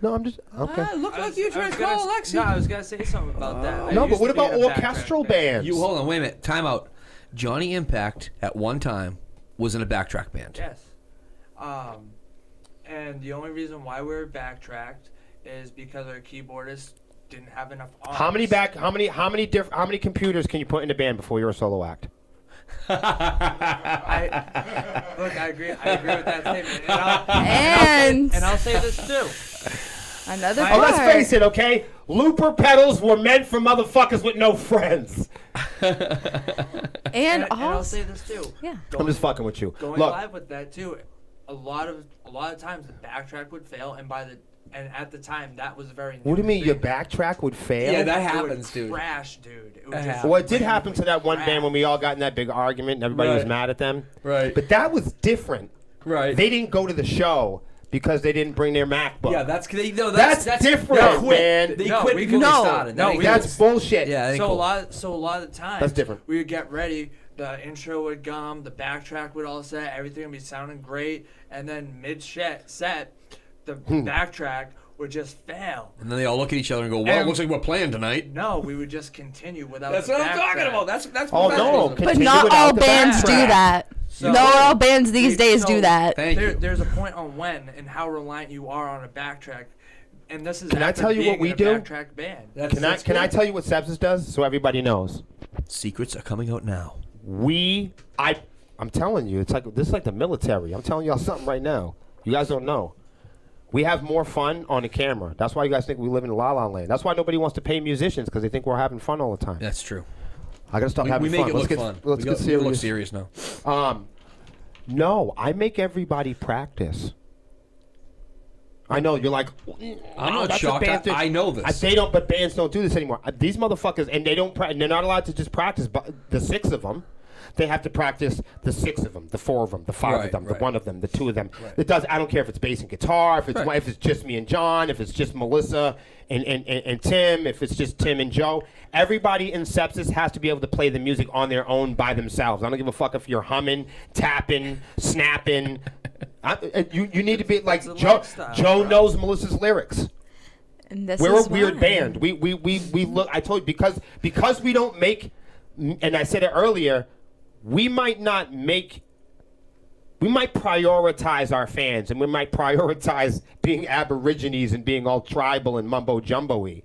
No, I'm just okay. Look like you trying to call out Lexi. No, I was gonna say something about that. No, I but used what to be about in a orchestral backtrack band. bands? You hold on, wait a minute. Time out. Johnny Impact at one time was in a backtrack band. Yes. And the only reason why we were backtracked is because our keyboardist didn't have enough arms. How many computers can you put in a band before you're a solo act? Look, I agree with that statement. And I'll say this too. Another Oh, let's part. face it, okay? Looper pedals were meant for motherfuckers with no friends. And I'll also, say this too. yeah. I'm just fucking with you. Going Look, live with that too. A lot of times the backtrack would fail, and at the time that was very. what do you mean new your thing. backtrack would fail? Yeah, that It would happens, dude. Crash, dude. It would That just happens. Well, it did happen to that one band when we all got in that big argument and everybody was Right. mad at them. Right. But that was different. Right. They didn't go to the show because they didn't bring their MacBook. Yeah, that's different, they quit. man. They No, quit we before could- they no, started. no, That ain't we cool. That's bullshit. Yeah, that ain't So cool. a lot of times That's different. we would get ready, the intro would come, the backtrack would all set, everything would be sounding great, and then set the backtrack would just fail. And then they all look at each other and go, "Well, it And- looks like we're playing tonight." No, we would just continue without. That's the what I'm talking backtrack. about. That's Oh, no. professionalism. But Continue not without all the bands do backtrack. that. So- Not all bands these days so do that. Thank you. There's a point on when and how reliant you are on a backtrack, and this is. Can I after tell you what being we in a do? Backtrack band. Can I tell you what Sepsiss does so everybody knows? Secrets are coming out now. I'm telling you, this is like the military. I'm telling y'all something right now. You guys don't know. We have more fun on the camera. That's why you guys think we live in La La Land. That's why nobody wants to pay musicians because they think we're having fun all the time. That's true. I gotta stop We having make fun. it Let's look get, fun. Let's We get look serious. serious now. No, I make everybody practice. I know you're like, I'm not shocked. I know this. They don't, but bands don't do this anymore. These motherfuckers, and they don't. And they're not allowed to just practice. But the 6 of them, they have to practice the 6 of them, the 4 of them, the 5 of them, the 1 of them, the 2 of them. Right. It does. I don't care if it's bass and guitar, if it's just me and John, if it's just Melissa and Tim, if it's just Tim and Joe. Everybody in Sepsiss has to be able to play the music on their own by themselves. I don't give a fuck if you're humming, tapping, snapping. You need to be like Joe. Joe knows Melissa's lyrics. And this We're is a weird why. band. We look. I told you because we don't make. And I said it earlier. We might prioritize our fans, and we might prioritize being Aborigines and being all tribal and mumbo jumbo-y.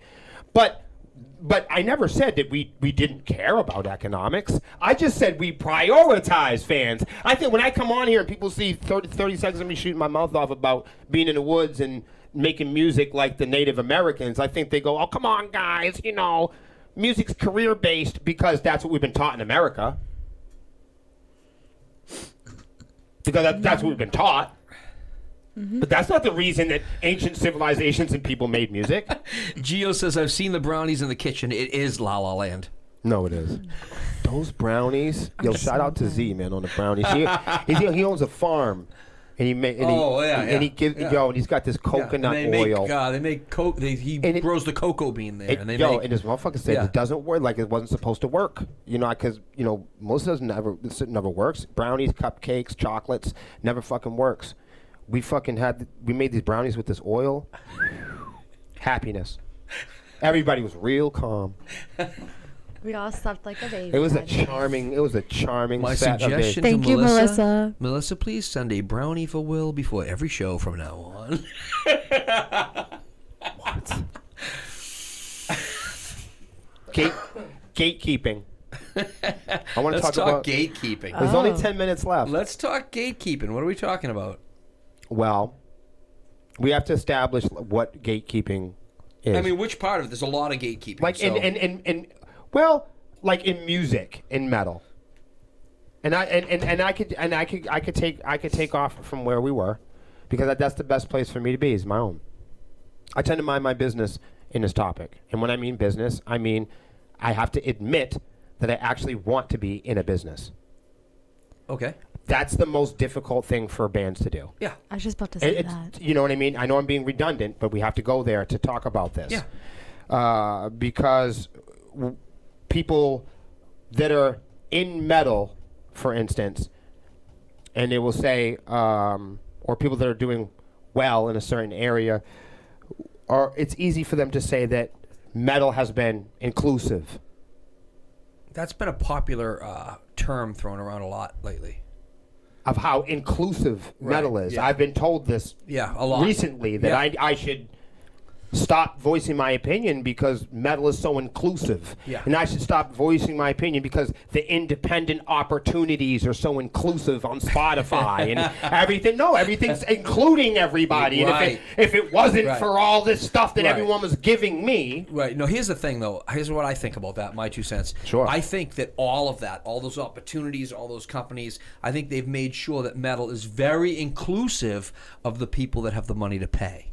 But I never said that we didn't care about economics. I just said we prioritize fans. I think when I come on here and people see 30 seconds of me shooting my mouth off about being in the woods and making music like the Native Americans, I think they go, oh, come on, guys, music's career-based because that's what we've been taught in America. Because that's what we've been taught. Mm-hmm. But that's not the reason that ancient civilizations and people made music. Gio says, I've seen the brownies in the kitchen. It is La La Land. No, it is. Those brownies. Yo, shout out to Z, man, on the brownies. He owns a farm. And he gives and he's got this coconut oil. They make coke. He grows the cocoa bean there, and this motherfucker said it doesn't work like it wasn't supposed to work. Because most of this never works. Brownies, cupcakes, chocolates never fucking works. We made these brownies with this oil. Happiness. Everybody was real calm. We all slept like a baby. It was a charming. My set suggestion Thank to you, Melissa. Melissa, please send a brownie for Will before every show from now on. What? Gatekeeping. I want to talk about gatekeeping. There's only 10 minutes left. Let's talk gatekeeping. What are we talking about? Well, we have to establish what gatekeeping is. I mean, which part of it? There's a lot of gatekeeping. Like like in music, in metal. And I could take off from where we were, because that's the best place for me to be, is my own. I tend to mind my business in this topic. And when I mean business, I mean I have to admit that I actually want to be in a business. Okay. That's the most difficult thing for bands to do. Yeah. I was just about to say that. You know what I mean? I know I'm being redundant, but we have to go there to talk about this. Yeah. Because people that are in metal, for instance, and they will say, or people that are doing well in a certain area, it's easy for them to say that metal has been inclusive. That's been a popular term thrown around a lot lately. Of how inclusive metal is. Yeah. I've been told this a lot recently, that I should stop voicing my opinion because metal is so inclusive. Yeah. And I should stop voicing my opinion because the independent opportunities are so inclusive on Spotify and everything. No, everything's including everybody. Right. And if it wasn't for all this stuff that everyone was giving me. Right. No, here's the thing, though. Here's what I think about that, my 2 cents. Sure. I think that all of that, all those opportunities, all those companies, I think they've made sure that metal is very inclusive of the people that have the money to pay.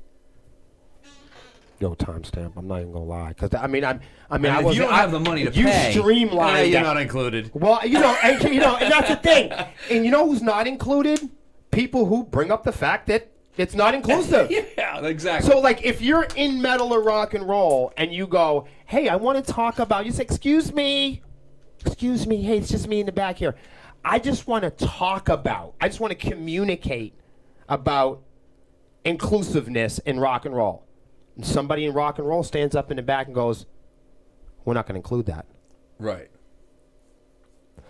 Yo, timestamp. I'm not even gonna lie, because I if you don't have the money to pay, streamlined. You're not included. Well, and that's the thing. And you know who's not included? People who bring up the fact that it's not inclusive. Yeah, exactly. So, like, if you're in metal or rock and roll, and you go, "Hey, I want to talk about," you say, "Excuse me, hey, it's just me in the back here. I just want to talk about. I just want to communicate about inclusiveness in rock and roll." And somebody in rock and roll stands up in the back and goes, "We're not going to include that." Right.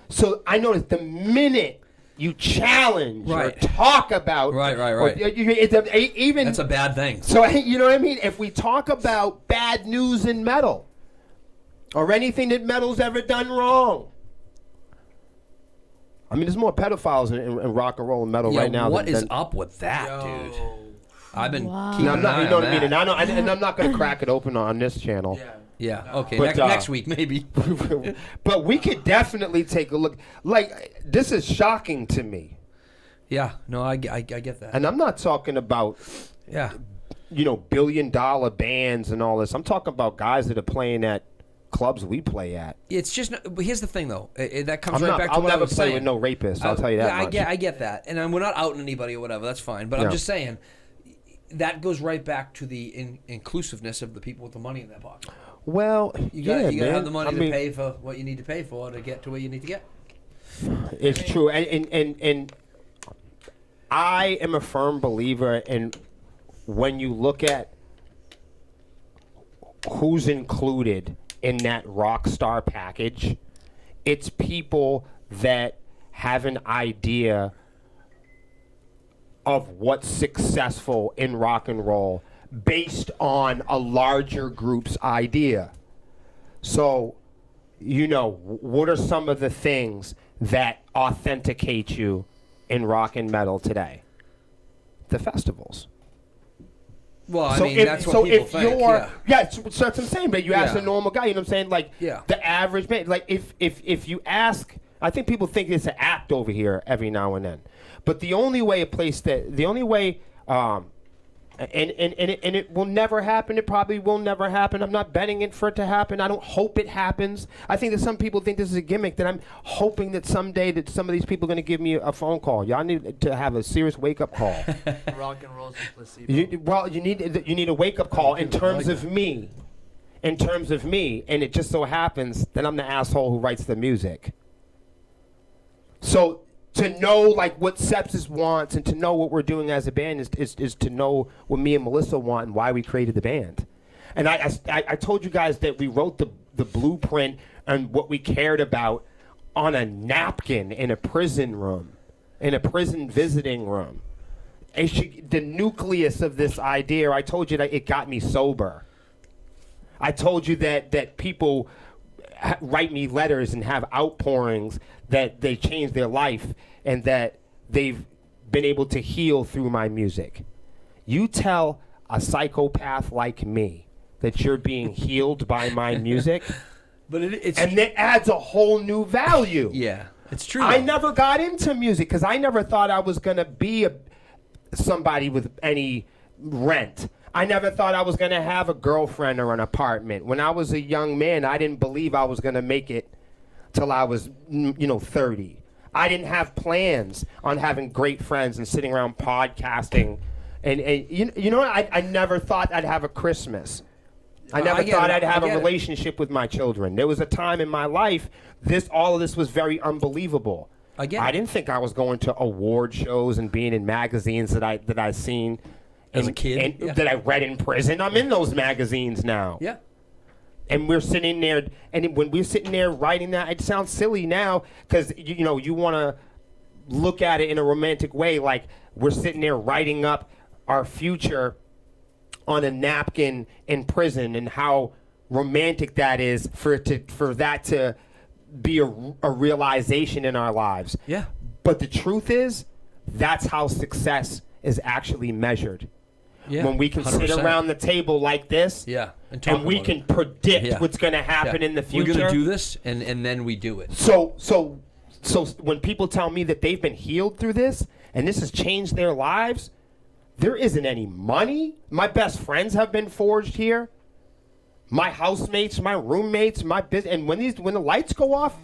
So I noticed the minute you challenge or talk about... Right. That's a bad thing. So, you know what I mean? If we talk about bad news in metal or anything that metal's ever done wrong... I mean, there's more pedophiles in rock and roll and metal right now. What is up with that, dude? I've been keeping an eye on that. And I'm not going to crack it open on this channel. Yeah. Okay. But, next week, maybe. But we could definitely take a look. Like, this is shocking to me. Yeah, no, I get that. And I'm not talking about, Yeah. billion-dollar bands and all this. I'm talking about guys that are playing at clubs we play at. It's just, but here's the thing, though. That comes back to I'll what I never was play saying. with no rapists. I'll tell you that much. I get that. And we're not outing anybody or whatever. That's fine. But I'm just saying, that goes right back to the inclusiveness of the people with the money in their pocket. Well, you got to man. have the money to pay for what you need to pay for to get to where you need to get. It's true. And I am a firm believer in when you look at who's included in that rock star package, it's people that have an idea of what's successful in rock and roll based on a larger group's idea. So, what are some of the things that authenticate you in rock and metal today? The festivals. Well, that's what people think. So that's what I'm saying. But you ask a normal guy, you know what I'm saying? Like, the average man, like if you ask, I think people think it's an act over here every now and then. But the only way and it will never happen. It probably will never happen. I'm not betting it for it to happen. I don't hope it happens. I think that some people think this is a gimmick, that I'm hoping that someday that some of these people are going to give me a phone call. Y'all need to have a serious wake-up call. Rock and roll's a placebo. You need a wake-up call in terms of me. In terms of me. And it just so happens that I'm the asshole who writes the music. So to know like what Sepsiss wants and to know what we're doing as a band is to know what me and Melissa want and why we created the band. And I told you guys that we wrote the blueprint and what we cared about on a napkin in a prison room, in a prison visiting room. The nucleus of this idea, I told you that it got me sober. I told you that people write me letters and have outpourings that they change their life and that they've been able to heal through my music. You tell a psychopath like me that you're being healed by my music, but it's and it adds a whole new value. Yeah, it's true. I never got into music because I never thought I was going to be somebody with any rent. I never thought I was going to have a girlfriend or an apartment. When I was a young man, I didn't believe I was going to make it till I was, 30. I didn't have plans on having great friends and sitting around podcasting. And you know what? I never thought I'd have a Christmas. I never thought I'd have a relationship with my children. There was a time in my life, all of this was very unbelievable. I didn't think I was going to award shows and being in magazines that I seen as a kid, that I read in prison. I'm in those magazines now. Yeah. And we're sitting there, and when we're sitting there writing that, it sounds silly now because you want to look at it in a romantic way, like we're sitting there writing up our future on a napkin in prison, and how romantic that is for that to be a realization in our lives. Yeah. But the truth is, that's how success is actually measured. Yeah, when we can 100%. Sit around the table like this, and we can predict what's going to happen in the future. We're going to do this, and then we do it. So when people tell me that they've been healed through this, and this has changed their lives, there isn't any money. My best friends have been forged here. My housemates, my roommates, my business, and when the lights go off,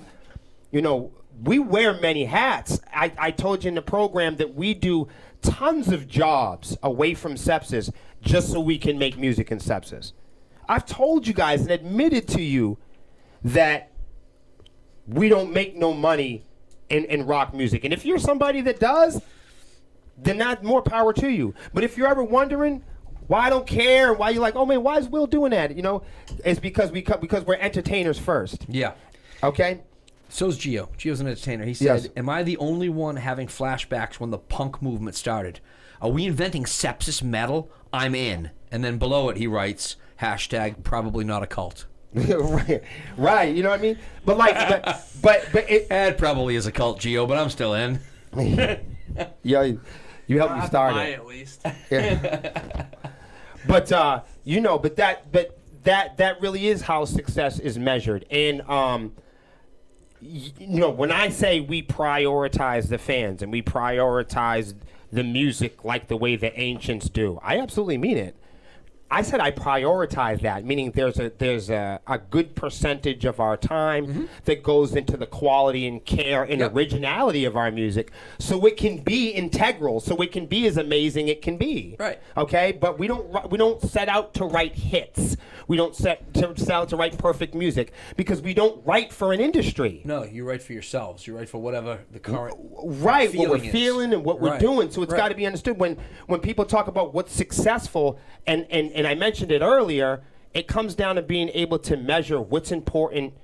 we wear many hats. I told you in the program that we do tons of jobs away from Sepsiss just so we can make music in Sepsiss. I've told you guys and admitted to you that we don't make no money in rock music. And if you're somebody that does, then that's more power to you. But if you're ever wondering why I don't care, why you're like, oh man, why is Will doing that? It's because we're entertainers first. Yeah. Okay? So's Gio. Gio's an entertainer. He said, Am I the only one having flashbacks when the punk movement started? Are we inventing Sepsiss metal? I'm in. And then below it he writes, #, probably not a cult. right. You know what I mean? But it probably is a cult, Gio, but I'm still in. Yeah, you helped me start it. At least. Yeah. But that really is how success is measured. And when I say we prioritize the fans and we prioritize the music like the way the ancients do, I absolutely mean it. I said I prioritize that, meaning there's a good percentage of our time that goes into the quality and care and originality of our music, so it can be integral, so it can be as amazing it can be. Right. Okay, but we don't set out to write hits. We don't set out to write perfect music because we don't write for an industry. No, you write for yourselves. You write for whatever the current what we're is. feeling and what we're doing. So it's got to be understood when people talk about what's successful, and I mentioned it earlier, it comes down to being able to measure what's important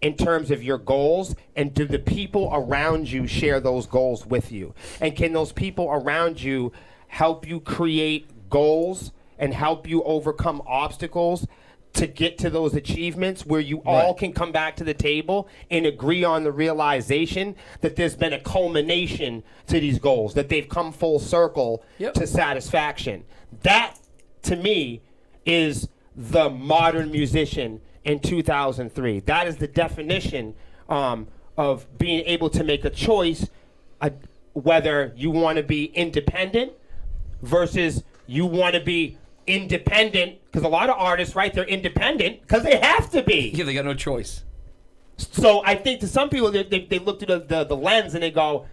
in terms of your goals, and do the people around you share those goals with you? And can those people around you help you create goals and help you overcome obstacles to get to those achievements where you all can come back to the table and agree on the realization that there's been a culmination to these goals, that they've come full circle to satisfaction? That, to me, is the modern musician in 2003. That is the definition of being able to make a choice, whether you want to be independent versus you want to be independent, because a lot of artists, right, they're independent because they have to be. Yeah, they got no choice. So I think to some people, they look through the lens and they go,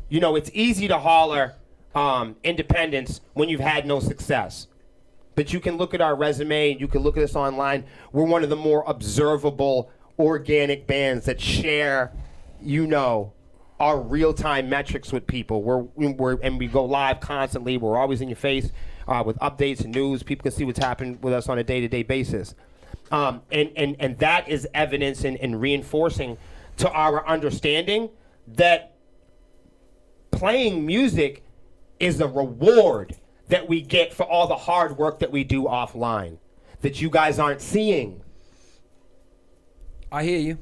it's easy to holler independence when you've had no success. But you can look at our resume, and you can look at us online. We're one of the more observable, organic bands that share, our real-time metrics with people. And we go live constantly. We're always in your face with updates and news. People can see what's happening with us on a day-to-day basis. And that is evidence and reinforcing to our understanding that playing music is a reward that we get for all the hard work that we do offline that you guys aren't seeing. I hear you.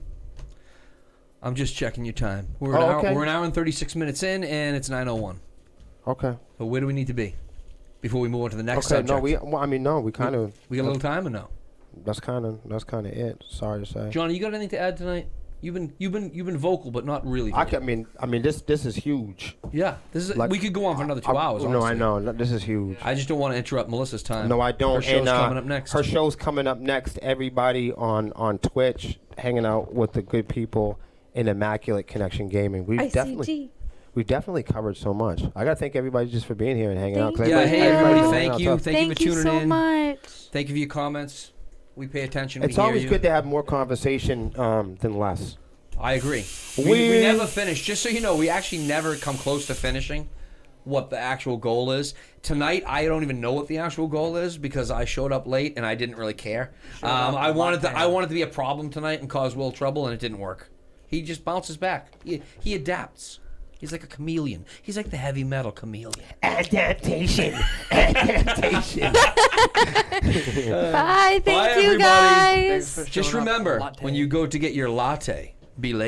I'm just checking your time. We're an hour and 36 minutes in, and it's 9:01. Okay. So where do we need to be before we move on to the next subject? We kind of. We got a little time or no? That's kind of it. Sorry to say. Johnny, you got anything to add tonight? You've been vocal, but not really vocal. This is huge. Yeah, this is. We could go on for another 2 hours. No, honestly. I know. This is huge. I just don't want to interrupt Melissa's time. No, I don't. Her show's coming up next. Her show's coming up next. Everybody on Twitch, hanging out with the good people in Immaculate Connection Gaming. We've definitely covered so much. I gotta thank everybody just for being here and hanging out. Yeah, hey everybody, thank you for tuning in. Thank you so much. Thank you for your comments. We pay attention. It's always good to have more conversation than less. I agree. We never finish. Just so you know, we actually never come close to finishing what the actual goal is. Tonight, I don't even know what the actual goal is because I showed up late and I didn't really care. I wanted to be a problem tonight and cause Will trouble, and it didn't work. He just bounces back. He adapts. He's like a chameleon. He's like the heavy metal chameleon. Adaptation. Adaptation. Bye. Thank you, everybody. guys. Just remember, when you go to get your latte, be late.